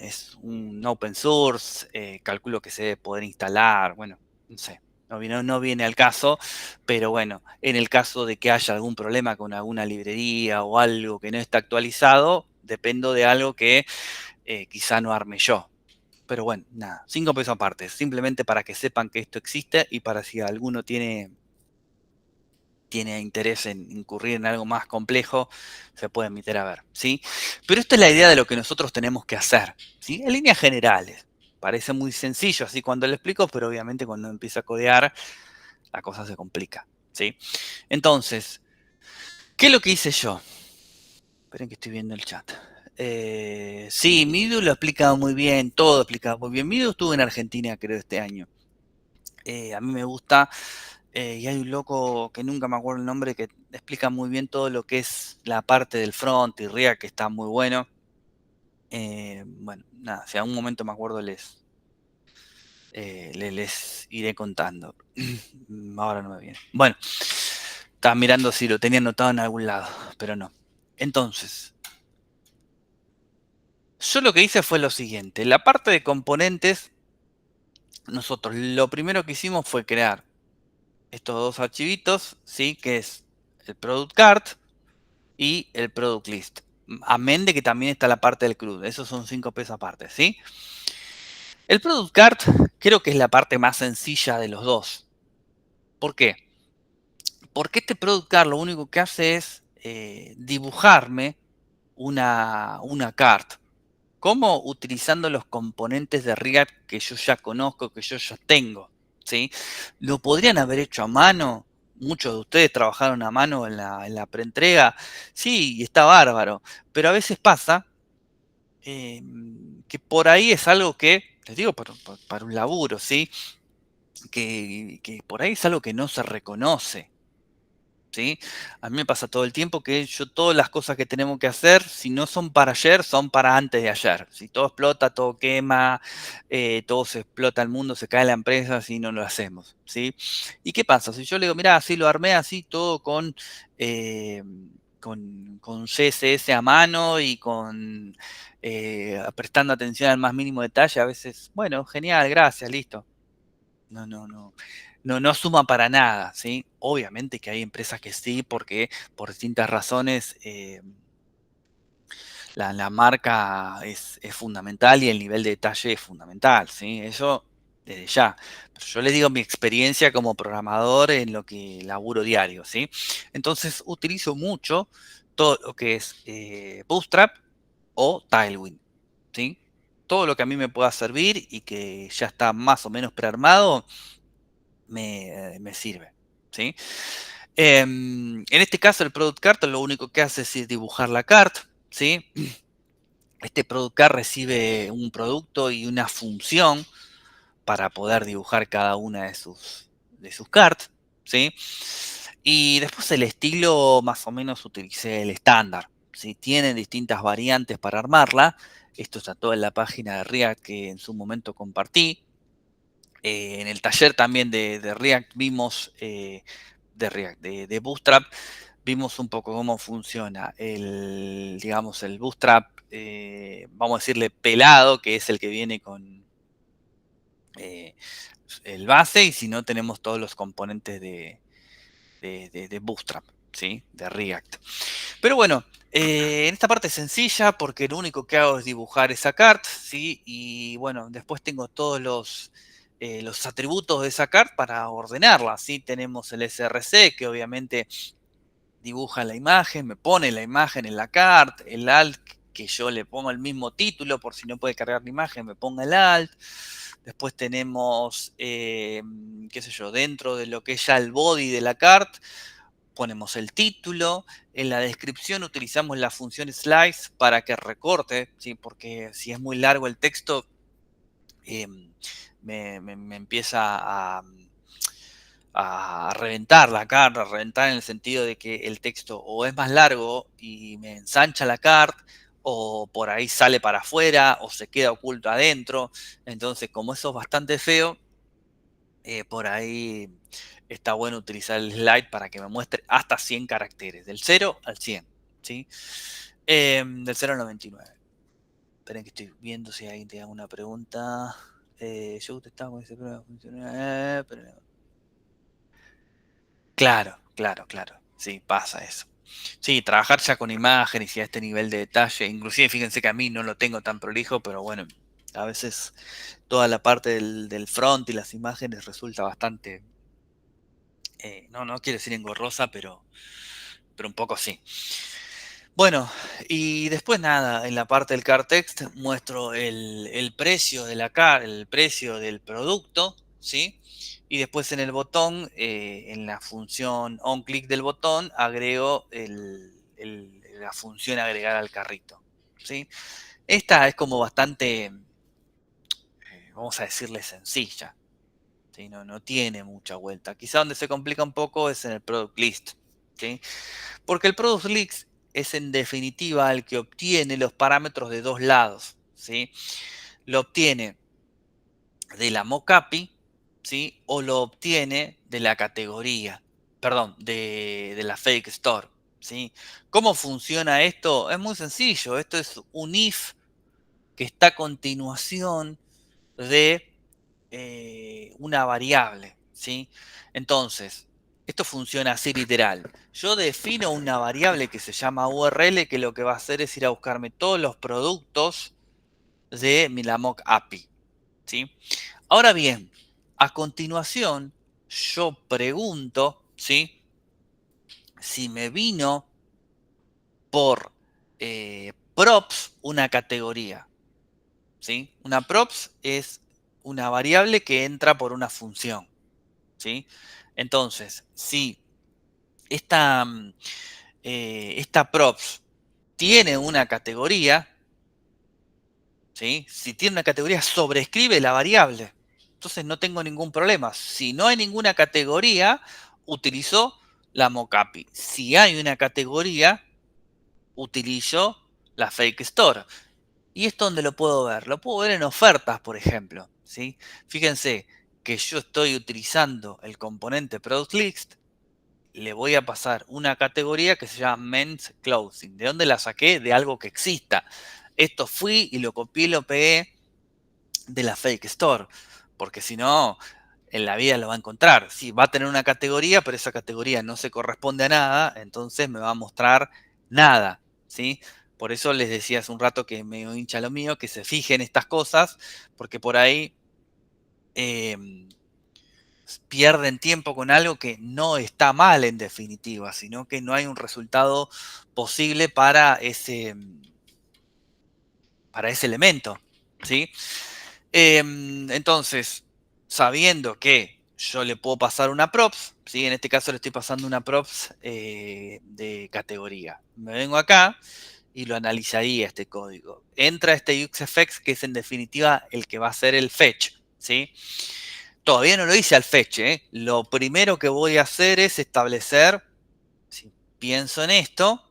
open source, calculo que se debe poder instalar, bueno, no sé, no viene al caso, pero bueno, en el caso de que haya algún problema con alguna librería o algo que no está actualizado, dependo de algo que quizá no arme yo. Pero bueno, nada, 5 pesos aparte, simplemente para que sepan que esto existe, y para si alguno tiene interés en incurrir en algo más complejo, se puede meter a ver, ¿sí? Pero esta es la idea de lo que nosotros tenemos que hacer, ¿sí? En líneas generales. Parece muy sencillo así cuando lo explico, pero obviamente cuando empieza a codear, la cosa se complica, ¿sí? Entonces, ¿qué es lo que hice yo? Esperen que estoy viendo el chat. Sí, Midu lo explica muy bien, todo explica muy bien. Midu estuvo en Argentina, creo, este año. A mí me gusta. Y hay un loco que nunca me acuerdo el nombre, que explica muy bien todo lo que es la parte del front y React, que está muy bueno. Bueno, nada, si a un momento me acuerdo les iré contando. Ahora no me viene. Bueno, estaba mirando si lo tenía anotado en algún lado, pero no. Entonces, Yo lo que hice fue lo siguiente. La parte de componentes, nosotros lo primero que hicimos fue crear estos dos archivitos, ¿sí? Que es el product card y el product list. Amén de que también está la parte del CRUD. Esos son 5 pesos aparte, ¿sí? El product card creo que es la parte más sencilla de los dos. ¿Por qué? Porque este product card lo único que hace es dibujarme una card. ¿Cómo? Utilizando los componentes de React que yo ya conozco, que yo ya tengo, ¿sí? Lo podrían haber hecho a mano. Muchos de ustedes trabajaron a mano en la preentrega. Sí, y está bárbaro. Pero a veces pasa eh, que por ahí es algo que, les digo, para un laburo, ¿sí? Que por ahí es algo que no se reconoce. ¿Sí? A mí me pasa todo el tiempo que yo todas las cosas que tenemos que hacer, si no son para ayer, son para antes de ayer. Si todo explota, todo quema, todo se explota el mundo, se cae la empresa, si no lo hacemos. ¿Sí? ¿Y qué pasa? Si yo le digo, mira, así lo armé, así todo eh, con CSS a mano y prestando atención al más mínimo detalle, a veces, bueno, genial, gracias, listo. No suma para nada, ¿sí? Obviamente que hay empresas que sí, porque por distintas razones la marca es fundamental y el nivel de detalle es fundamental, ¿sí? Eso desde ya. Pero yo les digo mi experiencia como programador en lo que laburo diario, ¿sí? Entonces utilizo mucho todo lo que es Bootstrap o Tailwind, ¿sí? Todo lo que a mí me pueda servir y que ya está más o menos prearmado me sirve, ¿sí? En este caso, el Product Card lo único que hace es dibujar la card, ¿sí? Este Product Card recibe un producto y una función para poder dibujar cada una de sus cards, ¿sí? Y después el estilo, más o menos utilicé el estándar, ¿sí? Tienen distintas variantes para armarla. Esto está todo en la página de React que en su momento compartí. En el taller también de React vimos, de Bootstrap, vimos un poco cómo funciona digamos, el Bootstrap, vamos a decirle pelado, que es el que viene con eh, el base, y si no tenemos todos los componentes de Bootstrap, ¿sí? De React. Pero bueno, en esta parte es sencilla porque lo único que hago es dibujar esa card, ¿sí? Y bueno, después tengo todos los atributos de esa card para ordenarla, ¿sí? Tenemos el src que obviamente dibuja la imagen, me pone la imagen en la card, el alt que yo le pongo el mismo título por si no puede cargar la imagen, me ponga el alt. Después tenemos, qué sé yo, dentro de lo que es ya el body de la card, ponemos el título, en la descripción utilizamos la función slice para que recorte, ¿sí? Porque si es muy largo el texto, eh, me empieza a reventar la carta, a reventar en el sentido de que el texto o es más largo y me ensancha la carta, o por ahí sale para afuera, o se queda oculto adentro. Entonces, como eso es bastante feo, por ahí está bueno utilizar el slide para que me muestre hasta 100 caracteres, del 0 al 100, ¿sí? Del 0 al 99. Esperen que estoy viendo si alguien tiene alguna pregunta. Yo te estaba con ese prueba funciona. Claro. Sí, pasa eso. Sí, trabajar ya con imágenes y a este nivel de detalle, inclusive fíjense que a mí no lo tengo tan prolijo, pero bueno, a veces toda la parte del front y las imágenes resulta bastante, no quiero decir engorrosa, pero un poco sí. Bueno, y después nada, en la parte del car text muestro el precio de el precio del producto, ¿sí? Y después en el botón, en la función onClick del botón, agrego la función agregar al carrito, ¿sí? Esta es como bastante, vamos a decirle sencilla, ¿sí? No tiene mucha vuelta. Quizá donde se complica un poco es en el product list, ¿sí? Porque el product list es en definitiva el que obtiene los parámetros de dos lados, ¿sí? Lo obtiene de la mock-API, ¿sí? O lo obtiene de la categoría, perdón, de la fake store, ¿sí? ¿Cómo funciona esto? Es muy sencillo. Esto es un if que está a continuación de una variable, ¿sí? Entonces, esto funciona así literal. Yo defino una variable que se llama URL, que lo que va a hacer es ir a buscarme todos los productos de mi Lamock API, ¿sí? Ahora bien, a continuación, yo pregunto, ¿sí? Si me vino por props una categoría, ¿sí? Una props es una variable que entra por una función, ¿sí? Entonces, si esta, esta props tiene una categoría, ¿sí? Si tiene una categoría, sobrescribe la variable. Entonces no tengo ningún problema. Si no hay ninguna categoría, utilizo la mockup. Si hay una categoría, utilizo la fake store. ¿Y esto dónde lo puedo ver? Lo puedo ver en ofertas, por ejemplo, ¿sí? Fíjense que yo estoy utilizando el componente product list, le voy a pasar una categoría que se llama men's clothing. ¿De dónde la saqué? De algo que exista. Esto fui y lo copié y lo pegué de la fake store, porque si no, en la vida lo va a encontrar. Sí, va a tener una categoría, pero esa categoría no se corresponde a nada, entonces me va a mostrar nada, ¿sí? Por eso les decía hace un rato que me hincha lo mío, que se fijen estas cosas, porque por ahí pierden tiempo con algo que no está mal en definitiva, sino que no hay un resultado posible para ese elemento, ¿sí? Entonces, sabiendo que yo le puedo pasar una props, ¿sí? En este caso le estoy pasando una props de categoría. Me vengo acá y lo analizaría este código. Entra este UXFX, que es en definitiva el que va a ser el fetch, ¿sí? Todavía no lo hice al fetch, ¿eh? Lo primero que voy a hacer es establecer, si pienso en esto,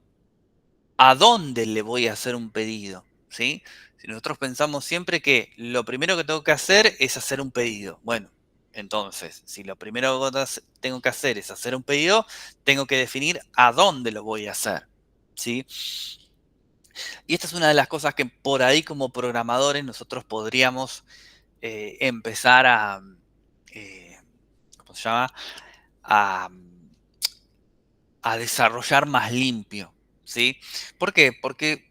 a dónde le voy a hacer un pedido, ¿sí? Si nosotros pensamos siempre que lo primero que tengo que hacer es hacer un pedido. Bueno, entonces, si lo primero que tengo que hacer es hacer un pedido, tengo que definir a dónde lo voy a hacer, ¿sí? Y esta es una de las cosas que por ahí como programadores nosotros podríamos empezar a, eh, ¿cómo se llama? A, a desarrollar más limpio, ¿sí? ¿Por qué? Porque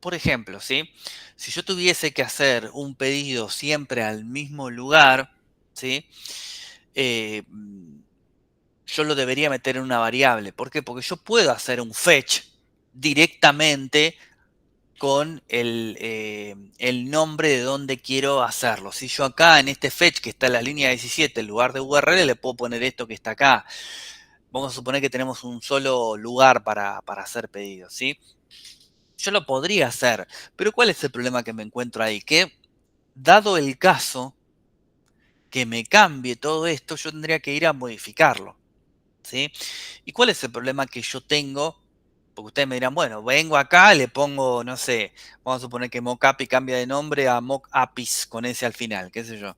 por ejemplo, ¿sí? Si yo tuviese que hacer un pedido siempre al mismo lugar, ¿sí? Eh, yo lo debería meter en una variable. ¿Por qué? Porque yo puedo hacer un fetch directamente con el nombre de donde quiero hacerlo. Si yo acá en este fetch que está en la línea 17, en lugar de URL, le puedo poner esto que está acá. Vamos a suponer que tenemos un solo lugar para hacer pedidos, ¿sí? Yo lo podría hacer, pero ¿cuál es el problema que me encuentro ahí? Que dado el caso que me cambie todo esto, yo tendría que ir a modificarlo, ¿sí? ¿Y cuál es el problema que yo tengo? Porque ustedes me dirán, bueno, vengo acá, le pongo, no sé, vamos a suponer que Mockup cambia de nombre a Mockapis con ese al final, qué sé yo.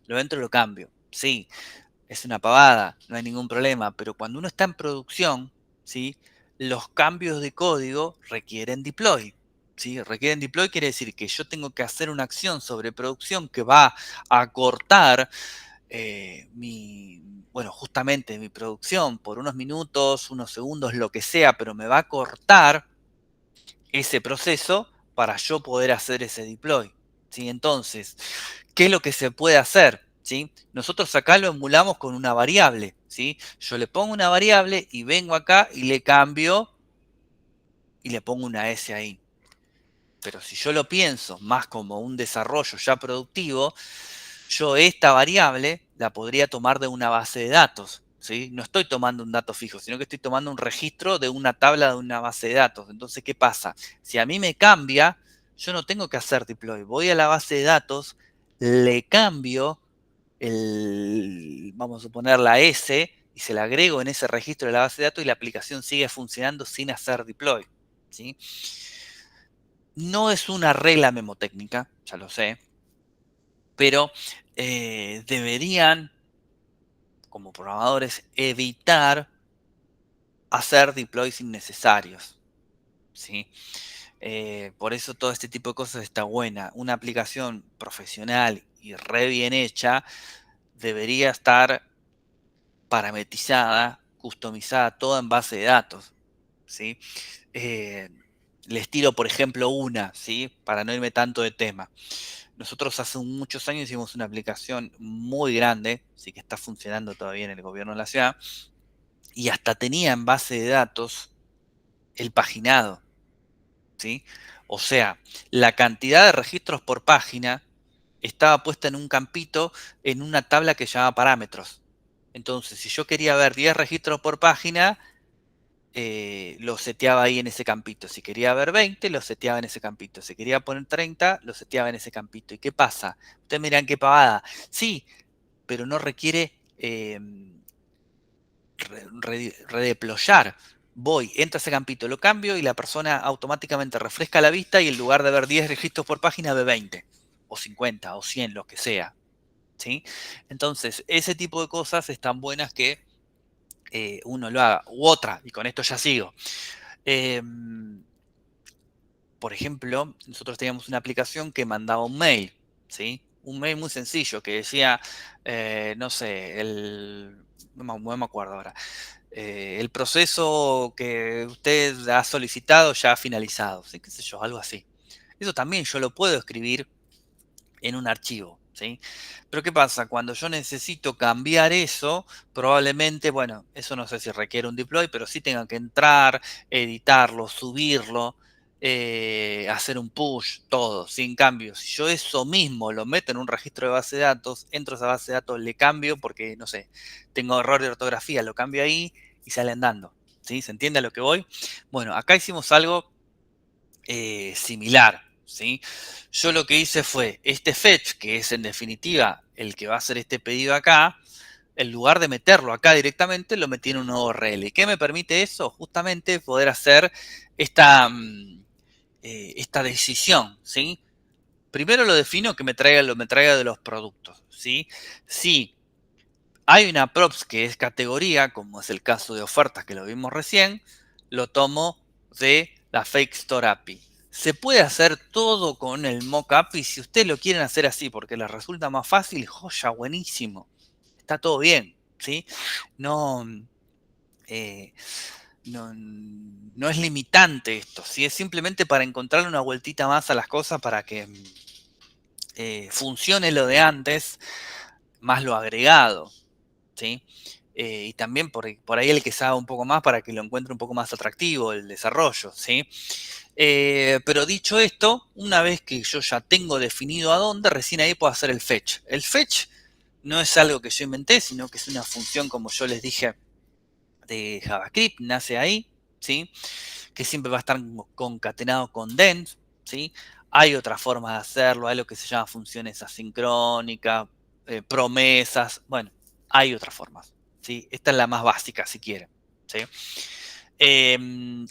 Lo entro y lo cambio. Sí, es una pavada, no hay ningún problema, pero cuando uno está en producción, ¿sí? Los cambios de código requieren deploy. ¿Sí? Requieren deploy quiere decir que yo tengo que hacer una acción sobre producción que va a cortar bueno, justamente mi producción por unos minutos, unos segundos, lo que sea, pero me va a cortar ese proceso para yo poder hacer ese deploy, ¿sí? Entonces, ¿qué es lo que se puede hacer? ¿Sí? Nosotros acá lo emulamos con una variable, ¿sí? Yo le pongo una variable y vengo acá y le cambio y le pongo una S ahí. Pero si yo lo pienso más como un desarrollo ya productivo, yo esta variable la podría tomar de una base de datos, ¿sí? No estoy tomando un dato fijo, sino que estoy tomando un registro de una tabla de una base de datos. Entonces, ¿qué pasa? Si a mí me cambia, yo no tengo que hacer deploy. Voy a la base de datos, le cambio vamos a suponer la S, y se la agrego en ese registro de la base de datos y la aplicación sigue funcionando sin hacer deploy, ¿sí? No es una regla memotécnica, ya lo sé, pero deberían, como programadores, evitar hacer deploys innecesarios, ¿sí? Por eso todo este tipo de cosas está buena. Una aplicación profesional y re bien hecha debería estar parametrizada, customizada, toda en base de datos, ¿sí? Eh, Les tiro, por ejemplo, una, ¿sí? Para no irme tanto de tema. Nosotros hace muchos años hicimos una aplicación muy grande, sí que está funcionando todavía en el gobierno de la ciudad, y hasta tenía en base de datos el paginado, ¿sí? O sea, la cantidad de registros por página estaba puesta en un campito en una tabla que se llama parámetros. Entonces, si yo quería ver 10 registros por página, lo seteaba ahí en ese campito. Si quería ver 20, lo seteaba en ese campito. Si quería poner 30, lo seteaba en ese campito. ¿Y qué pasa? Ustedes me dirán qué pavada. Sí, pero no requiere redeployar. Voy, entra ese campito, lo cambio y la persona automáticamente refresca la vista y en lugar de ver 10 registros por página ve 20, o 50, o 100, lo que sea. ¿Sí? Entonces, ese tipo de cosas están buenas que uno lo haga. U otra, y con esto ya sigo. Eh, por ejemplo, nosotros teníamos una aplicación que mandaba un mail, ¿sí? Un mail muy sencillo que decía, no sé, no me acuerdo ahora, el proceso que usted ha solicitado ya ha finalizado, ¿sí? Qué sé yo, algo así. Eso también yo lo puedo escribir en un archivo, ¿sí? Pero ¿qué pasa? Cuando yo necesito cambiar eso, probablemente, bueno, eso no sé si requiere un deploy, pero sí tenga que entrar, editarlo, subirlo, hacer un push, todo, sin cambio. Si yo eso mismo lo meto en un registro de base de datos, entro a esa base de datos, le cambio porque, no sé, tengo error de ortografía, lo cambio ahí y sale andando, ¿sí? ¿Se entiende a lo que voy? Bueno, acá hicimos algo similar, ¿sí? Yo lo que hice fue este fetch, que es en definitiva el que va a hacer este pedido acá, en lugar de meterlo acá directamente, lo metí en un URL. ¿Qué me permite eso? Justamente poder hacer esta, esta decisión, ¿sí? Primero lo defino que me traiga de los productos, ¿sí? Si hay una props que es categoría, como es el caso de ofertas que lo vimos recién, lo tomo de la Fake Store API. Se puede hacer todo con el mock API si ustedes lo quieren hacer así porque les resulta más fácil, joya, buenísimo. Está todo bien, ¿sí? No, eh, no es limitante esto, ¿sí? Es simplemente para encontrarle una vueltita más a las cosas para que funcione lo de antes, más lo agregado, ¿sí? Y también por ahí el que sabe un poco más para que lo encuentre un poco más atractivo el desarrollo, ¿sí? Pero dicho esto, una vez que yo ya tengo definido a dónde, recién ahí puedo hacer el fetch. El fetch no es algo que yo inventé, sino que es una función, como yo les dije, de JavaScript, nace ahí, ¿sí? Que siempre va a estar concatenado con dent, ¿sí? Hay otra forma de hacerlo, hay lo que se llama funciones asincrónicas, promesas, bueno, hay otras formas, ¿sí? Esta es la más básica, si quieren, ¿sí?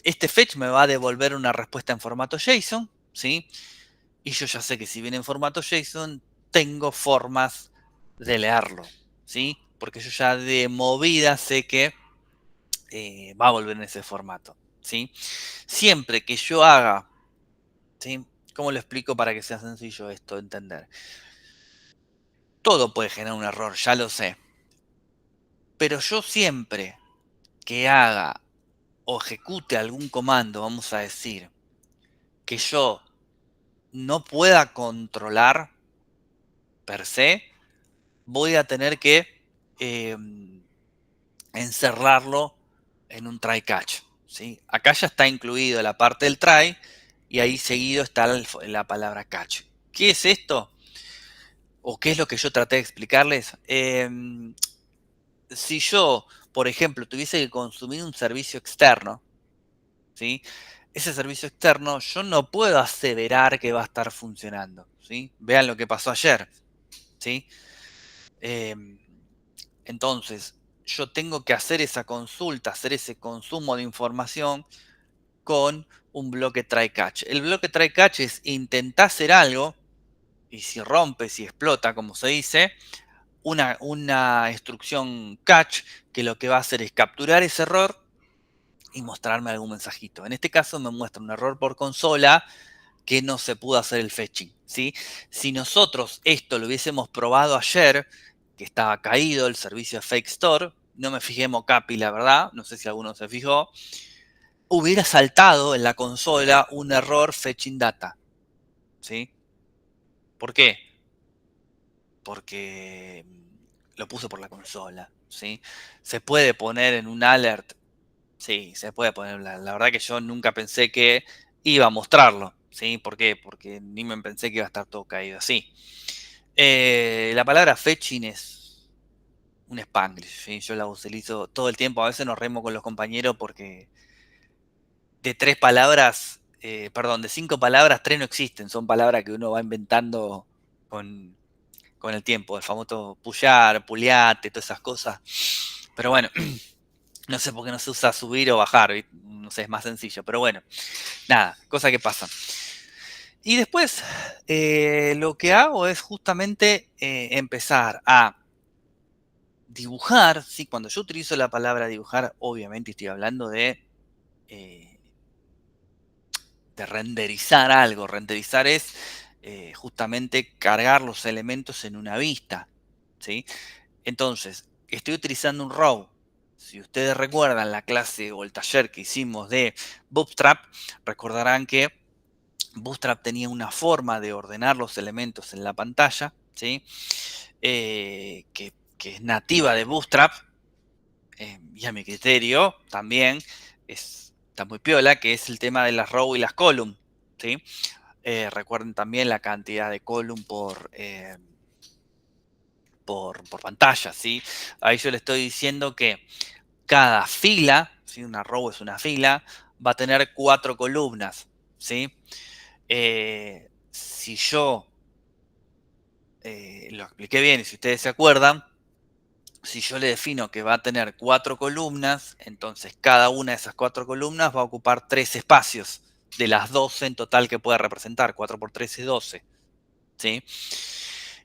Este fetch me va a devolver una respuesta en formato JSON, ¿sí? Y yo ya sé que si viene en formato JSON, tengo formas de leerlo, ¿sí? Porque yo ya de movida sé que va a volver en ese formato, ¿sí? Siempre que yo haga, ¿sí? ¿Cómo lo explico para que sea sencillo esto de entender? Todo puede generar un error, ya lo sé. Pero yo siempre que haga o ejecute algún comando, vamos a decir, que yo no pueda controlar per se, voy a tener que eh, encerrarlo en un try catch, ¿sí? Acá ya está incluido la parte del try y ahí seguido está la palabra catch. ¿Qué es esto? ¿O qué es lo que yo traté de explicarles? Si yo, por ejemplo, tuviese que consumir un servicio externo, ¿sí? Ese servicio externo yo no puedo aseverar que va a estar funcionando, ¿sí? Vean lo que pasó ayer, ¿sí? Em, entonces, yo tengo que hacer esa consulta, hacer ese consumo de información con un bloque try catch. El bloque try catch es intentar hacer algo y si rompe, si explota, como se dice, una instrucción catch que lo que va a hacer es capturar ese error y mostrarme algún mensajito. En este caso me muestra un error por consola que no se pudo hacer el fetching, ¿sí? Si nosotros esto lo hubiésemos probado ayer, que estaba caído el servicio de Fake Store, no me fijé en Mocapi, la verdad, no sé si alguno se fijó, hubiera saltado en la consola un error fetching data, ¿sí? ¿Por qué? Porque lo puse por la consola, ¿sí? Se puede poner en un alert, sí, se puede poner. La verdad que yo nunca pensé que iba a mostrarlo, ¿sí? ¿Por qué? Porque ni me pensé que iba a estar todo caído así. La palabra fetching es un Spanglish, ¿sí? Yo la utilizo todo el tiempo. A veces nos reímos con los compañeros porque de 3 palabras, perdón, de 5 palabras, 3 no existen. Son palabras que uno va inventando con, con el tiempo. El famoso pullar, puliate, todas esas cosas. Pero bueno, no sé por qué no se usa subir o bajar, ¿sí? No sé, es más sencillo. Pero bueno, nada, cosas que pasan. Y después, lo que hago es justamente empezar a dibujar, ¿sí? Cuando yo utilizo la palabra dibujar, obviamente estoy hablando eh, de renderizar algo. Renderizar es justamente cargar los elementos en una vista, ¿sí? Entonces, estoy utilizando un row. Si ustedes recuerdan la clase o el taller que hicimos de Bootstrap, recordarán que Bootstrap tenía una forma de ordenar los elementos en la pantalla, ¿sí? Que es nativa de Bootstrap, y a mi criterio también está muy piola, que es el tema de las row y las column, ¿sí? Recuerden también la cantidad de column por pantalla, ¿sí? Ahí yo le estoy diciendo que cada fila, ¿sí? Una row es una fila, va a tener 4 columnas, ¿sí? Si yo lo expliqué bien y si ustedes se acuerdan, si yo le defino que va a tener 4 columnas, entonces cada una de esas 4 columnas va a ocupar 3 espacios de las 12 en total que puede representar. 4 por 3 es 12. ¿Sí?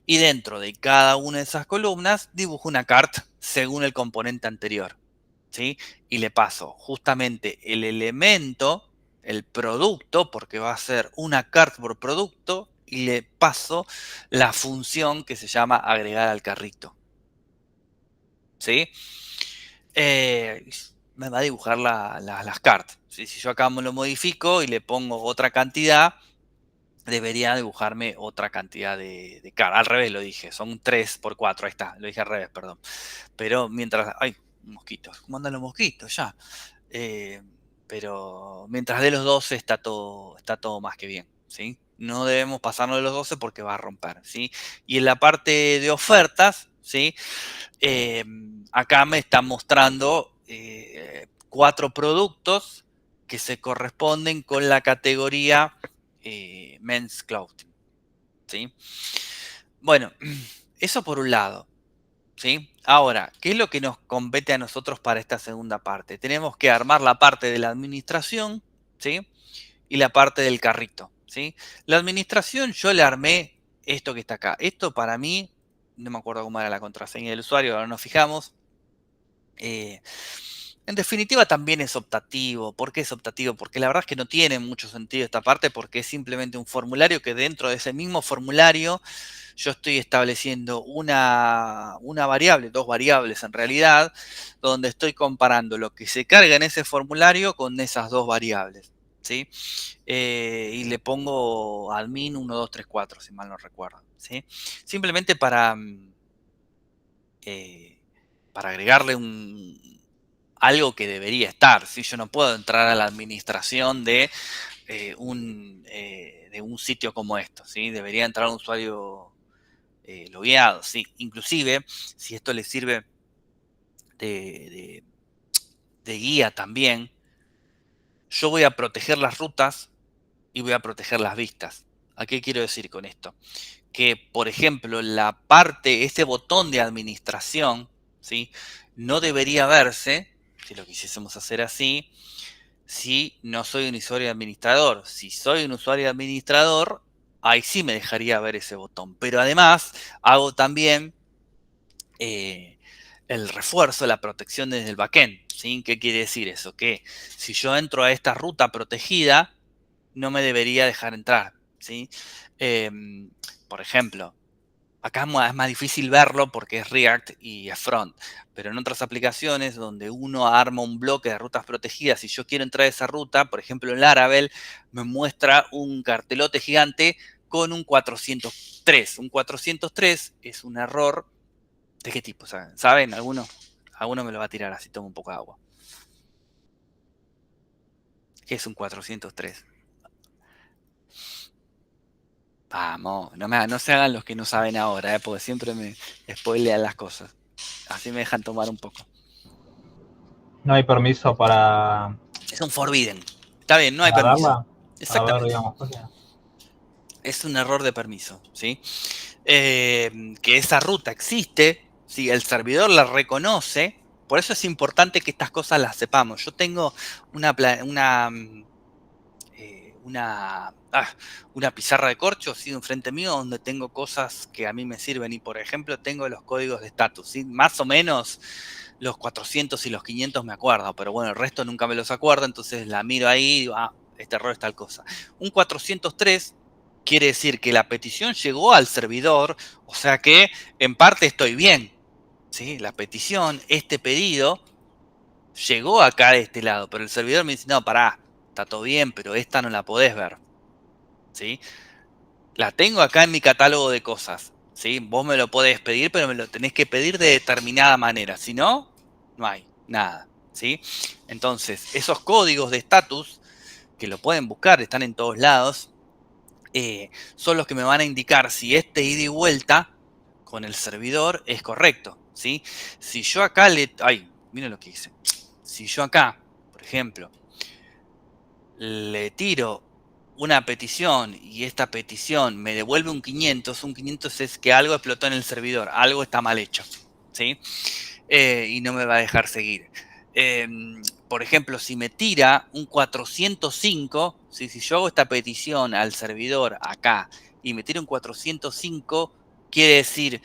Y dentro de cada una de esas columnas dibujo una cart según el componente anterior. ¿Sí? Y le paso justamente el elemento, el producto, porque va a ser una cart por producto, y le paso la función que se llama agregar al carrito. ¿Sí? Me va a dibujar las cartas. ¿Sí? Si yo acá me lo modifico y le pongo otra cantidad, debería dibujarme otra cantidad de cartas. Al revés lo dije, son 3 por 4, ahí está, lo dije al revés, perdón. Pero mientras... ¡Ay, mosquitos! ¿Cómo andan los mosquitos? Ya. Eh, pero mientras de los 12 está todo más que bien, ¿sí? No debemos pasarnos de los 12 porque va a romper, ¿sí? Y en la parte de ofertas, ¿sí? Eh, Acá me está mostrando 4 productos que se corresponden con la categoría Men's Clothing, ¿sí? Bueno, eso por un lado, ¿sí? Ahora, ¿qué es lo que nos compete a nosotros para esta segunda parte? Tenemos que armar la parte de la administración, ¿sí? Y la parte del carrito, ¿sí? La administración yo le armé esto que está acá. Esto para mí, no me acuerdo cómo era la contraseña del usuario, ahora nos fijamos. Eh, en definitiva también es optativo. ¿Por qué es optativo? Porque la verdad es que no tiene mucho sentido esta parte porque es simplemente un formulario que dentro de ese mismo formulario yo estoy estableciendo una variable, 2 variables en realidad, donde estoy comparando lo que se carga en ese formulario con esas 2 variables. ¿Sí? Y le pongo admin 1, 2, 3, 4, si mal no recuerdo. ¿Sí? Simplemente eh, para agregarle algo que debería estar. ¿Sí? Yo no puedo entrar a la administración de un sitio como esto. ¿Sí? Debería entrar un usuario logueado. ¿Sí? Inclusive, si esto le sirve de, de- de guía también, yo voy a proteger las rutas y voy a proteger las vistas. ¿A qué quiero decir con esto? Que, por ejemplo, la parte, ese botón de administración, ¿sí? No debería verse, si lo quisiésemos hacer así, si no soy un usuario administrador. Si soy un usuario administrador, ahí sí me dejaría ver ese botón. Pero además, hago también eh, el refuerzo, la protección desde el backend, ¿sí? ¿Qué quiere decir eso? Que si yo entro a esta ruta protegida, no me debería dejar entrar, ¿sí? Por ejemplo, acá es más difícil verlo porque es React y es Front, pero en otras aplicaciones donde uno arma un bloque de rutas protegidas, si yo quiero entrar a esa ruta, por ejemplo en Laravel, me muestra un cartelote gigante con un 403. Un 403 es un error. ¿De qué tipo? ¿Saben? ¿Alguno me lo va a tirar así, tomo un poco de agua? ¿Qué es un 403? Vamos, no se hagan los que no saben ahora, porque siempre me spoilean las cosas. Así me dejan tomar un poco. No hay permiso para Es un forbidden. Está bien, no hay permiso. darla. A ver, Exactamente. digamos, ¿por qué? Es un error de permiso, ¿sí? Que esa ruta existe, ¿sí? El servidor la reconoce. Por eso es importante que estas cosas las sepamos. Yo tengo una pizarra de corcho, ¿sí? Enfrente mío, donde tengo cosas que a mí me sirven. Y, por ejemplo, tengo los códigos de estatus, ¿sí? Más o menos los 400 y los 500 me acuerdo, pero bueno, el resto nunca me los acuerdo, entonces la miro ahí y digo, este error es tal cosa. Un 403 quiere decir que la petición llegó al servidor, o sea que en parte estoy bien, ¿sí? La petición, este pedido, llegó acá de este lado, pero el servidor me dice, no, pará, está todo bien, pero esta no la podés ver, ¿sí? La tengo acá en mi catálogo de cosas, ¿sí? Vos me lo podés pedir, pero me lo tenés que pedir de determinada manera, si no, no hay nada, ¿sí? Entonces, esos códigos de estatus, que lo pueden buscar, están en todos lados, son los que me van a indicar si este ida y vuelta con el servidor es correcto, ¿sí? Si yo acá ay, miren lo que hice. Si yo acá, por ejemplo, le tiro una petición y esta petición me devuelve un 500 es que algo explotó en el servidor, algo está mal hecho, ¿sí? Y no me va a dejar seguir. Por ejemplo, si me tira un 405, si yo hago esta petición al servidor acá y me tira un 405, quiere decir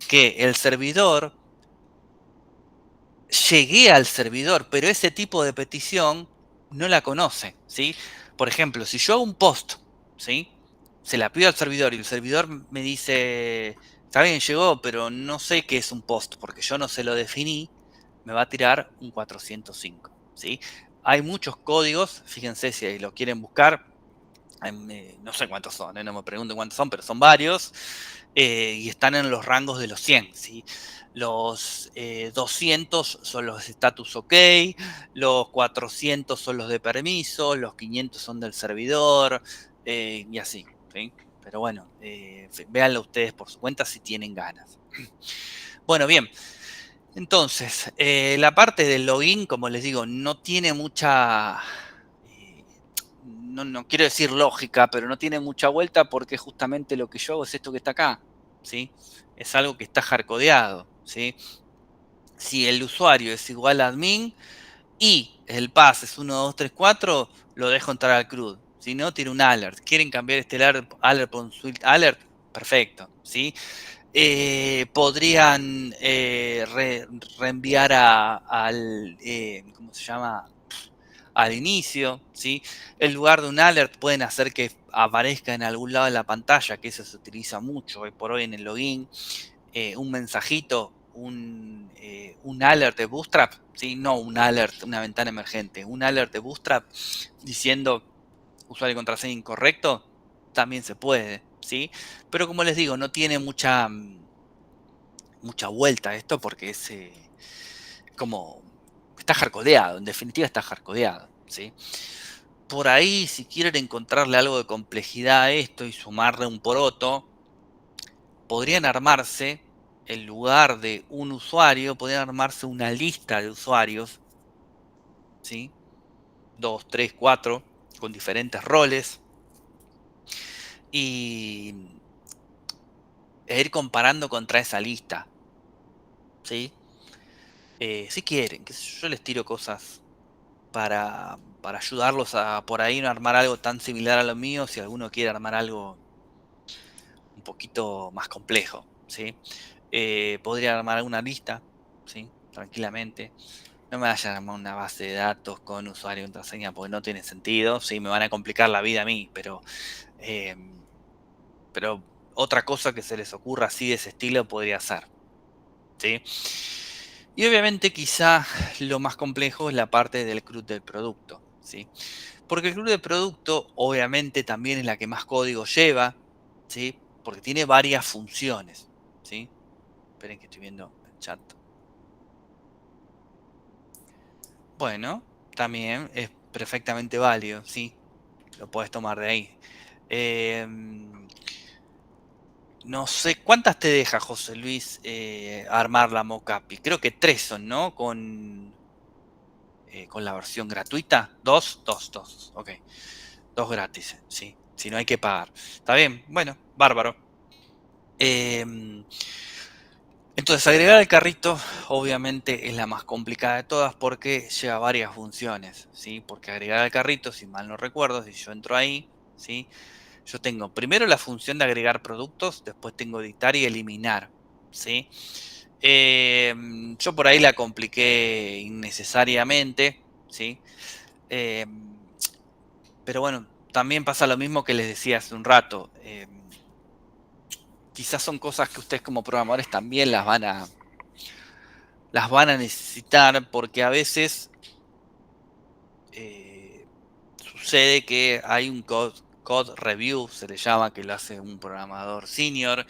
que el servidor, llegué al servidor, pero ese tipo de petición no la conoce, ¿sí? Por ejemplo, si yo hago un post, ¿sí? Se la pido al servidor y el servidor me dice, está bien, llegó, pero no sé qué es un post porque yo no se lo definí, me va a tirar un 405, ¿sí? Hay muchos códigos, fíjense si lo quieren buscar, no sé cuántos son, no me pregunten cuántos son, pero son varios, y están en los rangos de los 100, ¿sí? Los 200 son los de status OK, los 400 son los de permiso, los 500 son del servidor, y así, ¿sí? Pero bueno, véanlo ustedes por su cuenta si tienen ganas. Bueno, bien. Entonces, la parte del login, como les digo, no tiene mucha... no quiero decir lógica, pero no tiene mucha vuelta porque justamente lo que yo hago es esto que está acá, ¿sí? Es algo que está hardcodeado, ¿sí? Si el usuario es igual a admin y el pass es 1, 2, 3, 4, lo dejo entrar al CRUD. Si no, tiene un alert. ¿Quieren cambiar este alert por un swift alert? Perfecto, ¿sí? Podrían reenviar al, ¿cómo se llama? Al inicio, ¿sí? En lugar de un alert pueden hacer que aparezca en algún lado de la pantalla, que eso se utiliza mucho hoy por hoy en el login, un mensajito, un alert de Bootstrap, ¿sí? No un alert, una ventana emergente, un alert de Bootstrap diciendo usuario y contraseña incorrecto, también se puede, ¿sí? Pero como les digo, no tiene mucha vuelta esto porque es como está hardcodeado, en definitiva está hardcodeado, ¿sí? Por ahí, si quieren encontrarle algo de complejidad a esto y sumarle un poroto, podrían armarse, en lugar de un usuario, podrían armarse una lista de usuarios, ¿sí? 2, 3, 4, con diferentes roles, y ir comparando contra esa lista, ¿sí? Si quieren, yo les tiro cosas para ayudarlos a por ahí no armar algo tan similar a lo mío, si alguno quiere armar algo un poquito más complejo, ¿sí? Podría armar una lista ¿sí? Tranquilamente. No me vayan a armar una base de datos con usuario y contraseña porque no tiene sentido. Sí, me van a complicar la vida a mí, eh, pero otra cosa que se les ocurra así de ese estilo podría ser, ¿sí? Y obviamente quizá lo más complejo es la parte del CRUD del producto, ¿sí? Porque el CRUD del producto obviamente también es la que más código lleva, ¿sí? Porque tiene varias funciones, ¿sí? Esperen que estoy viendo el chat. Bueno, también es perfectamente válido, ¿sí? Lo puedes tomar de ahí. No sé, ¿cuántas te deja, José Luis, armar la mockup? Creo que 3 son, ¿no? Con la versión gratuita. Dos. Ok. 2 gratis, sí. Si no hay que pagar. Está bien, bueno, bárbaro. Em, entonces, agregar al carrito, obviamente, es la más complicada de todas porque lleva varias funciones, ¿sí? Porque agregar al carrito, si mal no recuerdo, si yo entro ahí, ¿sí? Yo tengo primero la función de agregar productos, después tengo editar y eliminar, ¿sí? Yo por ahí la compliqué innecesariamente, ¿sí? Pero bueno, también pasa lo mismo que les decía hace un rato. Quizás son cosas que ustedes como programadores también las van a necesitar porque a veces sucede que hay un code review, se le llama, que lo hace un programador senior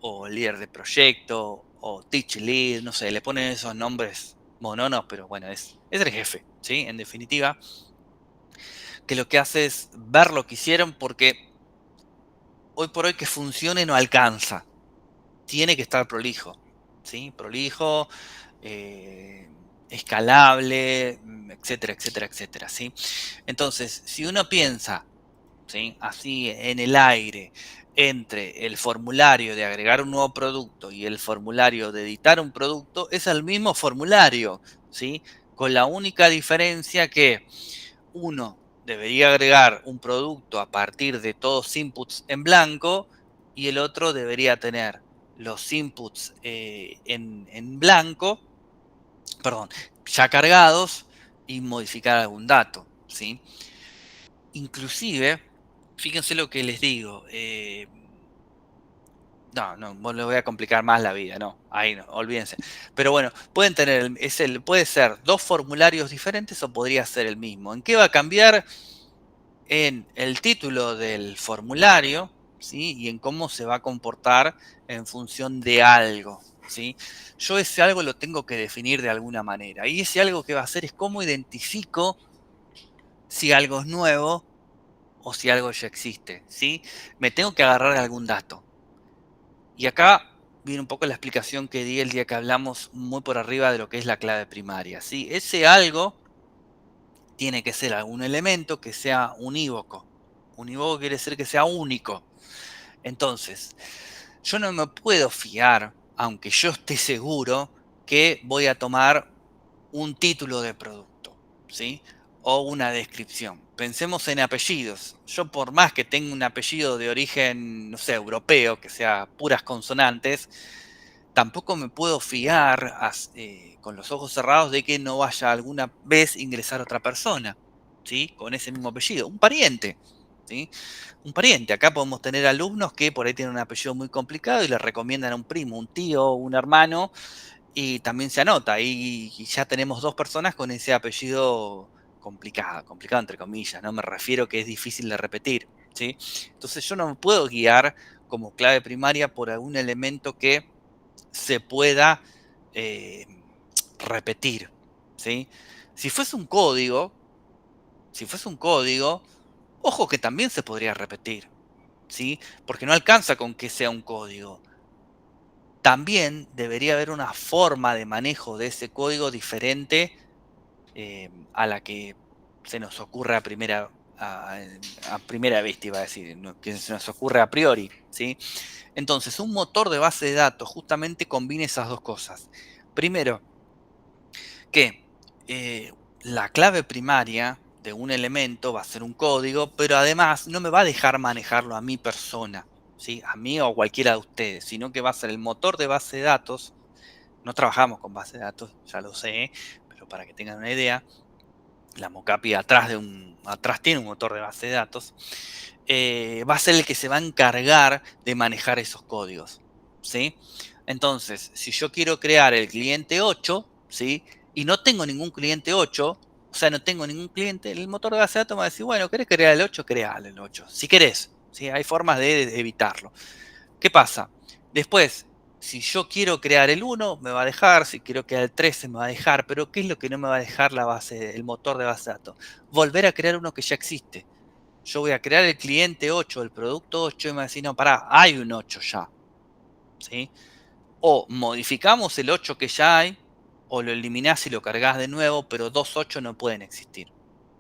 o líder de proyecto o teach lead, no sé, le ponen esos nombres mononos, pero bueno, es el jefe, ¿sí? En definitiva, que lo que hace es ver lo que hicieron porque hoy por hoy que funcione no alcanza, tiene que estar prolijo, ¿sí? Prolijo, eh, escalable, etcétera, etcétera, etcétera, ¿sí? Entonces, si uno piensa, ¿sí? Así en el aire, entre el formulario de agregar un nuevo producto y el formulario de editar un producto, es el mismo formulario, ¿sí? Con la única diferencia que uno debería agregar un producto a partir de todos inputs en blanco y el otro debería tener los inputs en blanco, perdón, ya cargados y modificar algún dato, ¿sí? Inclusive, fíjense lo que les digo. No le voy a complicar más la vida, no, ahí no, olvídense. Pero bueno, pueden tener, puede ser dos formularios diferentes o podría ser el mismo. ¿En qué va a cambiar? En el título del formulario, ¿sí? Y en cómo se va a comportar en función de algo, ¿sí? Yo ese algo lo tengo que definir de alguna manera. Y ese algo que va a hacer es cómo identifico si algo es nuevo o si algo ya existe, ¿sí? Me tengo que agarrar de algún dato. Y acá viene un poco la explicación que di el día que hablamos muy por arriba de lo que es la clave primaria, ¿sí? Ese algo tiene que ser algún elemento que sea unívoco. Unívoco quiere decir que sea único. Entonces, yo no me puedo fiar, aunque yo esté seguro, que voy a tomar un título de producto, ¿sí? O una descripción. Pensemos en apellidos. Yo por más que tenga un apellido de origen, no sé, europeo, que sea puras consonantes, tampoco me puedo fiar con los ojos cerrados de que no vaya alguna vez a ingresar otra persona, ¿sí? Con ese mismo apellido. Un pariente, ¿sí? Un pariente. Acá podemos tener alumnos que por ahí tienen un apellido muy complicado y le recomiendan a un primo, un tío, un hermano, y también se anota. Y ya tenemos dos personas con ese apellido complicado, complicado entre comillas, ¿no? Me refiero que es difícil de repetir, ¿sí? Entonces yo no me puedo guiar como clave primaria por algún elemento que se pueda eh, repetir, ¿sí? Si fuese un código, si fuese un código, ojo que también se podría repetir, ¿sí? Porque no alcanza con que sea un código. También debería haber una forma de manejo de ese código diferente a la que se nos ocurre a primera vista, iba a decir, que se nos ocurre a priori, ¿sí? Entonces, un motor de base de datos justamente combina esas dos cosas. Primero, que la clave primaria de un elemento va a ser un código, pero además no me va a dejar manejarlo a mi persona, ¿sí? A mí o a cualquiera de ustedes, sino que va a ser el motor de base de datos, no trabajamos con base de datos, ya lo sé, pero para que tengan una idea, la Mocapi atrás tiene un motor de base de datos, va a ser el que se va a encargar de manejar esos códigos, ¿sí? Entonces, si yo quiero crear el cliente 8, ¿sí? Y no tengo ningún cliente 8, o sea, no tengo ningún cliente, el motor de base de datos me va a decir, bueno, ¿querés crear el 8? Creale el 8, si querés, ¿sí? Hay formas de evitarlo. ¿Qué pasa? Después, si yo quiero crear el 1, me va a dejar, si quiero crear el 13, me va a dejar, pero ¿qué es lo que no me va a dejar el motor de base de datos? Volver a crear uno que ya existe. Yo voy a crear el cliente 8, el producto 8, y me va a decir, no, pará, hay un 8 ya, ¿sí? O modificamos el 8 que ya hay, o lo eliminás y lo cargas de nuevo, pero dos 8 no pueden existir,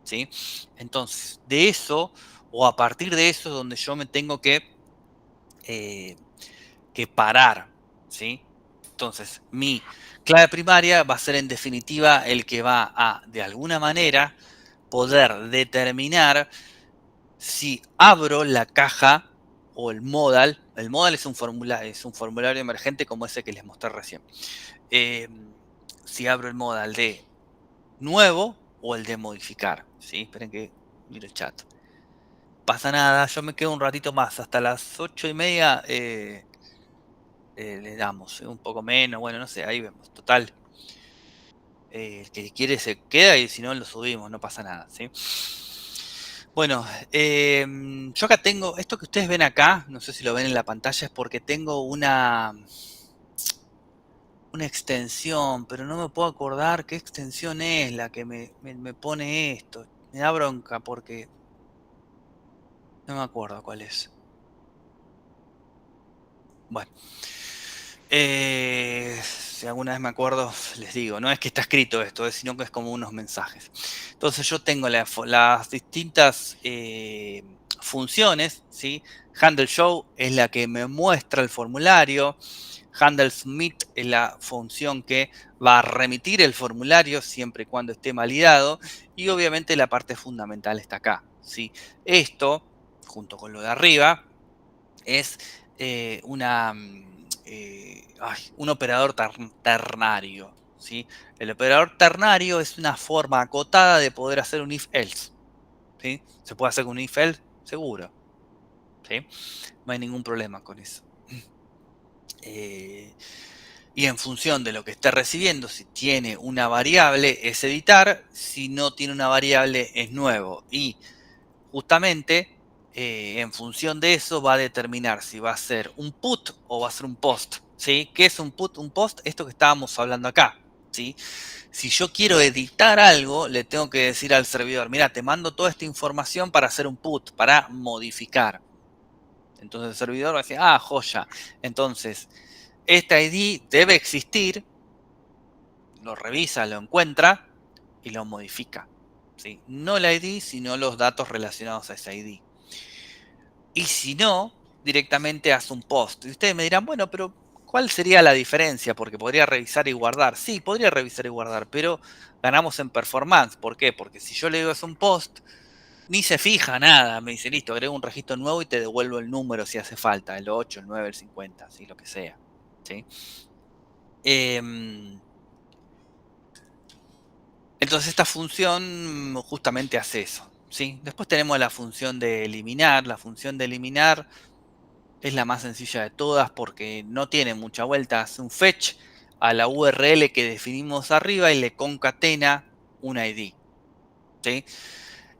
¿sí? Entonces, de eso, o a partir de eso, es donde yo me tengo eh, que parar, ¿sí? Entonces, mi clave primaria va a ser en definitiva el que va a, de alguna manera, poder determinar si abro la caja o el modal. El modal es un formulario emergente como ese que les mostré recién. Si abro el modal de nuevo o el de modificar, ¿sí? Esperen que miro el chat. Pasa nada, yo me quedo un ratito más, hasta las 8:30 le damos, un poco menos, bueno, no sé, ahí vemos. Total, el que quiere se queda y si no lo subimos, no pasa nada, ¿sí? Bueno, yo acá tengo, esto que ustedes ven acá, no sé si lo ven en la pantalla, es porque tengo una extensión, pero no me puedo acordar qué extensión es la que me pone esto. Me da bronca porque no me acuerdo cuál es. Bueno. Si alguna vez me acuerdo, les digo, no es que está escrito esto, sino que es como unos mensajes. Entonces yo tengo las distintas funciones, ¿sí? Handle show es la que me muestra el formulario. Handle submit es la función que va a remitir el formulario siempre y cuando esté validado. Y obviamente la parte fundamental está acá, ¿sí? Esto, junto con lo de arriba, es un operador ternario, ¿sí? El operador ternario es una forma acotada de poder hacer un if-else, ¿sí? ¿Se puede hacer un if-else? Seguro, ¿sí? No hay ningún problema con eso. Y en función de lo que esté recibiendo, si tiene una variable es editar, si no tiene una variable es nuevo. Y justamente en función de eso va a determinar si va a ser un put o va a ser un post, ¿sí? ¿Qué es un put, un post? Esto que estábamos hablando acá, ¿sí? Si yo quiero editar algo, le tengo que decir al servidor, mira, te mando toda esta información para hacer un put, para modificar. Entonces el servidor va a decir, ah, joya. Entonces, esta ID debe existir, lo revisa, lo encuentra y lo modifica, ¿sí? No la ID, sino los datos relacionados a esa ID. Y si no, directamente hace un post. Y ustedes me dirán, bueno, pero ¿cuál sería la diferencia? Porque podría revisar y guardar. Sí, podría revisar y guardar, pero ganamos en performance. ¿Por qué? Porque si yo le digo es un post, ni se fija nada. Me dice, listo, agrego un registro nuevo y te devuelvo el número si hace falta. El 8, el 9, el 50, ¿sí? Lo que sea. ¿Sí? Entonces esta función justamente hace eso, ¿sí? Después tenemos la función de eliminar. La función de eliminar es la más sencilla de todas porque no tiene mucha vuelta. Hace un fetch a la URL que definimos arriba y le concatena un ID, ¿sí?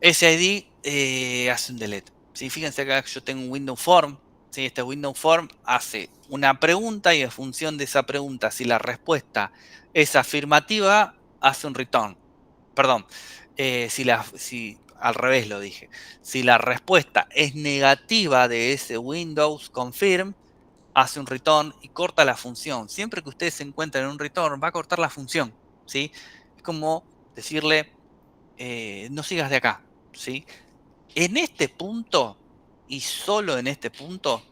Ese ID hace un delete, ¿sí? Fíjense acá que yo tengo un window form, ¿sí? Este window form hace una pregunta y en función de esa pregunta, si la respuesta es afirmativa, hace un return. Perdón, si al revés lo dije. Si la respuesta es negativa de ese Windows confirm, hace un return y corta la función. Siempre que ustedes se encuentren en un return, va a cortar la función, ¿sí? Es como decirle, no sigas de acá, ¿sí? En este punto, y solo en este punto,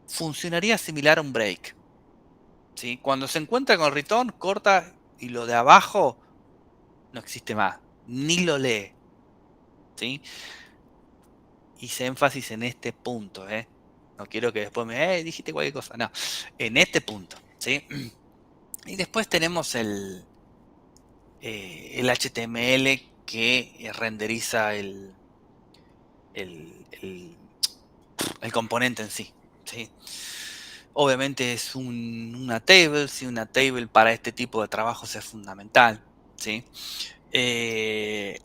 funcionaría similar a un break, ¿sí? Cuando se encuentra con return, corta y lo de abajo no existe más, ni lo lee, ¿sí? Hice énfasis en este punto, ¿eh? No quiero que después dijiste cualquier cosa. No, en este punto, ¿sí? Y después tenemos el HTML que renderiza el, el- el componente en sí, ¿sí? Obviamente es una table, ¿sí? Una table para este tipo de trabajos es fundamental, ¿sí? Eh,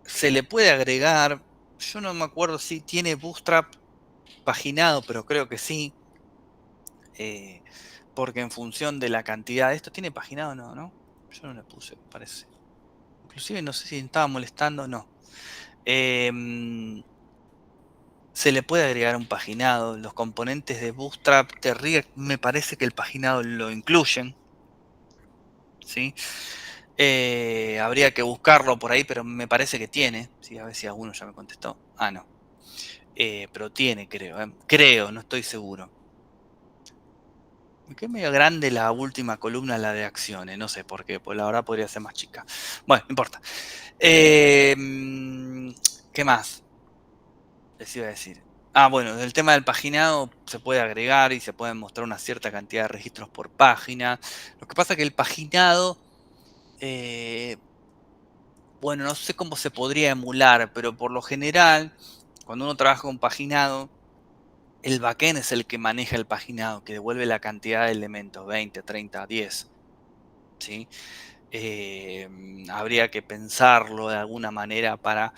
Se le puede agregar, yo no me acuerdo si tiene Bootstrap paginado, pero creo que sí, eh, porque en función de la cantidad de esto, ¿tiene paginado o no, no? Yo no le puse, parece. Inclusive no sé si estaba molestando o no. Em, Se le puede agregar un paginado. Los componentes de Bootstrap, de React, me parece que el paginado lo incluyen, ¿sí? Habría que buscarlo por ahí, pero me parece que tiene. Sí, a ver si alguno ya me contestó. Ah, no. Pero tiene, creo. Creo, no estoy seguro. Me quedó medio grande la última columna, la de acciones. No sé por qué, pues la verdad podría ser más chica. Bueno, no importa. ¿Qué más les iba a decir? Ah, bueno, el tema del paginado se puede agregar y se pueden mostrar una cierta cantidad de registros por página. Lo que pasa es que el paginado, eh, bueno, no sé cómo se podría emular, pero por lo general, cuando uno trabaja con paginado, el backend es el que maneja el paginado, que devuelve la cantidad de elementos, 20, 30, 10, ¿sí? Eh, Habría que pensarlo de alguna manera para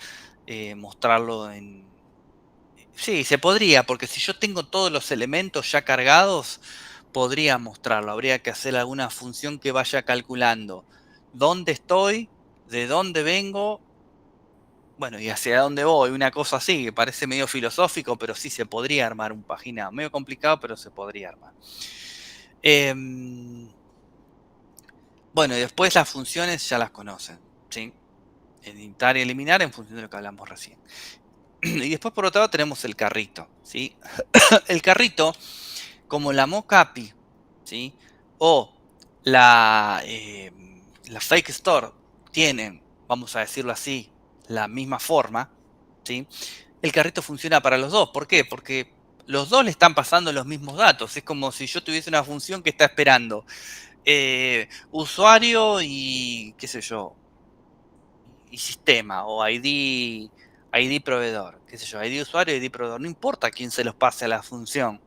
mostrarlo en... Sí, se podría, porque si yo tengo todos los elementos ya cargados, podría mostrarlo. Habría que hacer alguna función que vaya calculando dónde estoy, de dónde vengo, bueno, y hacia dónde voy. Una cosa así, que parece medio filosófico, pero sí se podría armar un paginado. Medio complicado, pero se podría armar. Em, bueno, y después las funciones ya las conocen, ¿sí? Editar y eliminar en función de lo que hablamos recién. Y después, por otro lado, tenemos el carrito, ¿sí? El carrito, como la mock API, ¿sí? O la fake store tienen, vamos a decirlo así, la misma forma, ¿sí? El carrito funciona para los dos. ¿Por qué? Porque los dos le están pasando los mismos datos. Es como si yo tuviese una función que está esperando usuario y, qué sé yo, y sistema, o ID proveedor, qué sé yo, ID usuario, ID proveedor. No importa quién se los pase a la función.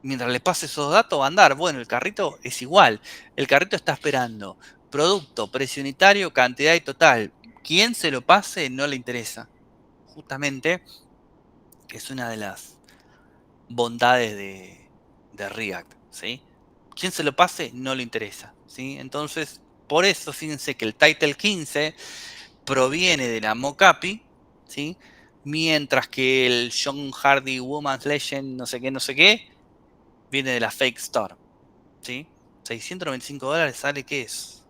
Mientras le pase esos datos va a andar. Bueno, el carrito es igual. El carrito está esperando producto, precio unitario, cantidad y total. Quién se lo pase no le interesa. Justamente, que es una de las bondades de React, ¿sí? Quien se lo pase no le interesa, ¿sí? Entonces, por eso fíjense que el title 15 proviene de la mock API, ¿sí? Mientras que el John Hardy Woman's Legend no sé qué, viene de la Fake Store, ¿sí? $695 sale, ¿qué es?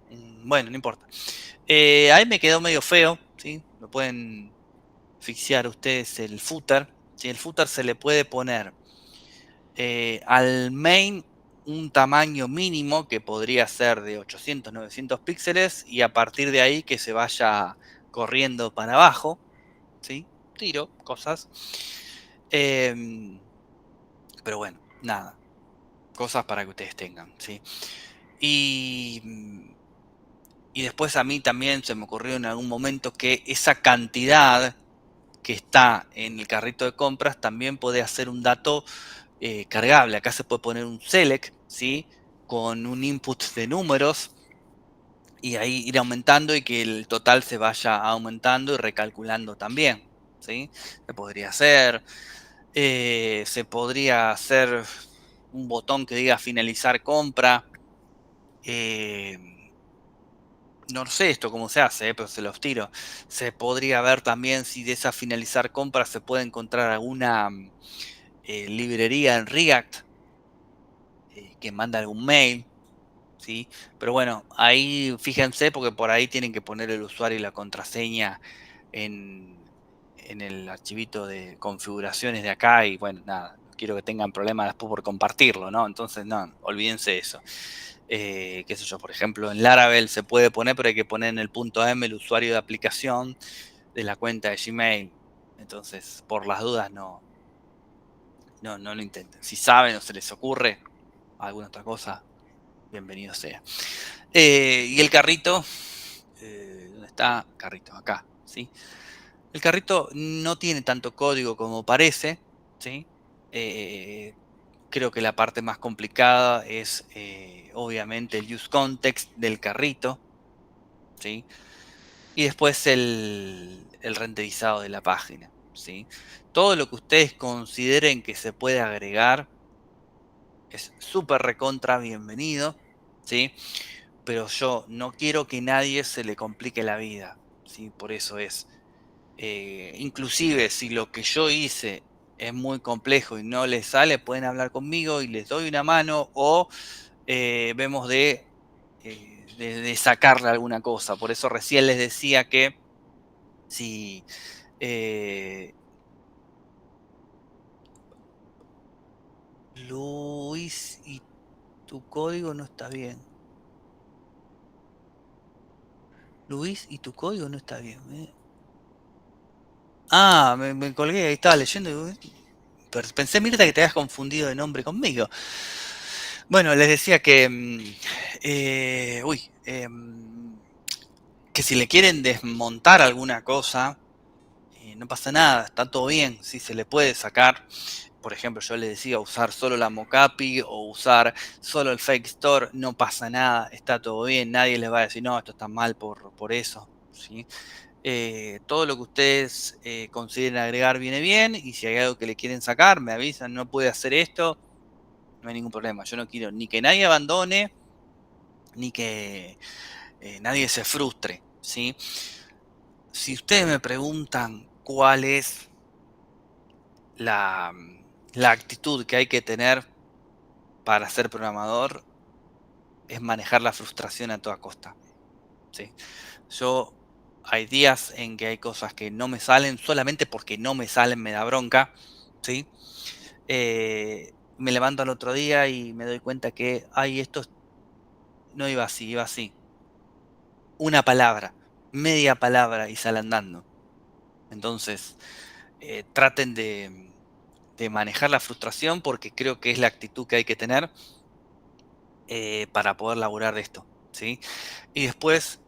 Bueno, no importa. Ahí me quedó medio feo, ¿sí? Lo pueden asfixiar ustedes el footer, ¿sí? El footer se le puede poner al main un tamaño mínimo que podría ser de 800, 900 píxeles y a partir de ahí que se vaya corriendo para abajo, ¿sí? Tiro cosas. Em, pero bueno, nada, cosas para que ustedes tengan, ¿sí? Y, y después a mí también se me ocurrió en algún momento que esa cantidad que está en el carrito de compras también puede hacer un dato cargable. Acá se puede poner un select, ¿sí? Con un input de números y ahí ir aumentando y que el total se vaya aumentando y recalculando también, ¿sí? Se podría hacer un botón que diga finalizar compra. eh, no sé esto cómo se hace, pero se los tiro. Se podría ver también si de esa finalizar compra se puede encontrar alguna librería en React que manda algún mail, ¿sí? Pero bueno, ahí fíjense porque por ahí tienen que poner el usuario y la contraseña en el archivito de configuraciones de acá y bueno, nada, no quiero que tengan problemas después por compartirlo, ¿no? Entonces, no, olvídense de eso. Qué sé yo, por ejemplo, en Laravel se puede poner, pero hay que poner en el punto M el usuario de aplicación de la cuenta de Gmail. Entonces, por las dudas, no lo intenten. Si saben o se les ocurre, alguna otra cosa, bienvenido sea. Y el carrito, ¿dónde está? Carrito, acá, ¿sí? El carrito no tiene tanto código como parece, ¿sí? Creo que la parte más complicada es obviamente el use context del carrito, ¿sí? Y después el renderizado de la página, ¿sí? Todo lo que ustedes consideren que se puede agregar es súper recontra bienvenido, ¿sí? Pero yo no quiero que nadie se le complique la vida, ¿sí? Por eso es. Inclusive si lo que yo hice es muy complejo y no les sale, pueden hablar conmigo y les doy una mano o vemos de sacarle alguna cosa. Por eso recién les decía que si Luis y tu código no está bien. Luis y tu código no está bien. Ah, me colgué, ahí estaba leyendo. Pero pensé, Mirta, que te habías confundido de nombre conmigo. Bueno, les decía que. Que si le quieren desmontar alguna cosa, no pasa nada, está todo bien. Si se le puede sacar. Por ejemplo, yo les decía usar solo la Mocapi o usar solo el Fake Store, no pasa nada, está todo bien. Nadie les va a decir, no, esto está mal por eso. ¿Sí? Todo lo que ustedes consideren agregar viene bien, y si hay algo que le quieren sacar, me avisan, no puede hacer esto, no hay ningún problema. Yo no quiero ni que nadie abandone, ni que nadie se frustre, ¿sí? Si ustedes me preguntan cuál es la actitud que hay que tener para ser programador, es manejar la frustración a toda costa, ¿sí? Yo hay días en que hay cosas que no me salen, solamente porque no me salen me da bronca, ¿sí? Me levanto al otro día y me doy cuenta que, ay, esto no iba así, iba así. Una palabra, media palabra y sale andando. Entonces, traten de manejar la frustración, porque creo que es la actitud que hay que tener para poder laburar de esto, ¿sí? Y después,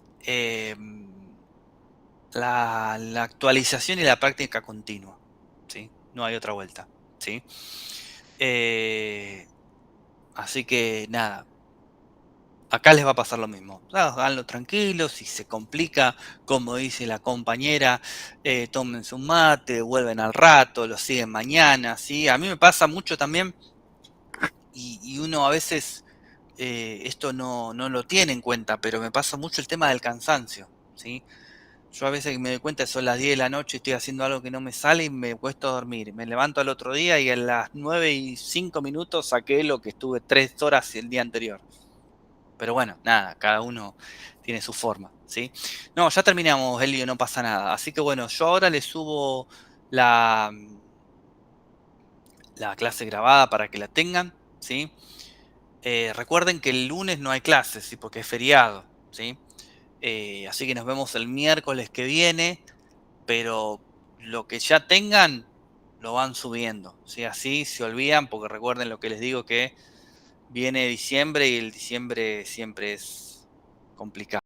la actualización y la práctica continua, ¿sí? No hay otra vuelta, ¿sí? Eh, Así que nada, acá les va a pasar lo mismo. Háganlo tranquilos, si se complica, como dice la compañera, tómense un mate, vuelven al rato, lo siguen mañana, ¿sí? A mí me pasa mucho también, y uno a veces esto no lo tiene en cuenta, pero me pasa mucho el tema del cansancio, ¿sí? Yo a veces me doy cuenta, son las 10 de la noche, estoy haciendo algo que no me sale y me cuesta dormir. Me levanto al otro día y a las 9:05 saqué lo que estuve 3 horas el día anterior. Pero bueno, nada, cada uno tiene su forma, ¿sí? No, ya terminamos, Elio, no pasa nada. Así que bueno, yo ahora les subo la, la clase grabada para que la tengan, ¿sí? Recuerden que el lunes no hay clases, ¿sí? Porque es feriado, ¿sí? Así que nos vemos el miércoles que viene, pero lo que ya tengan lo van subiendo, ¿sí? Así se olvidan, porque recuerden lo que les digo, que viene diciembre y el diciembre siempre es complicado.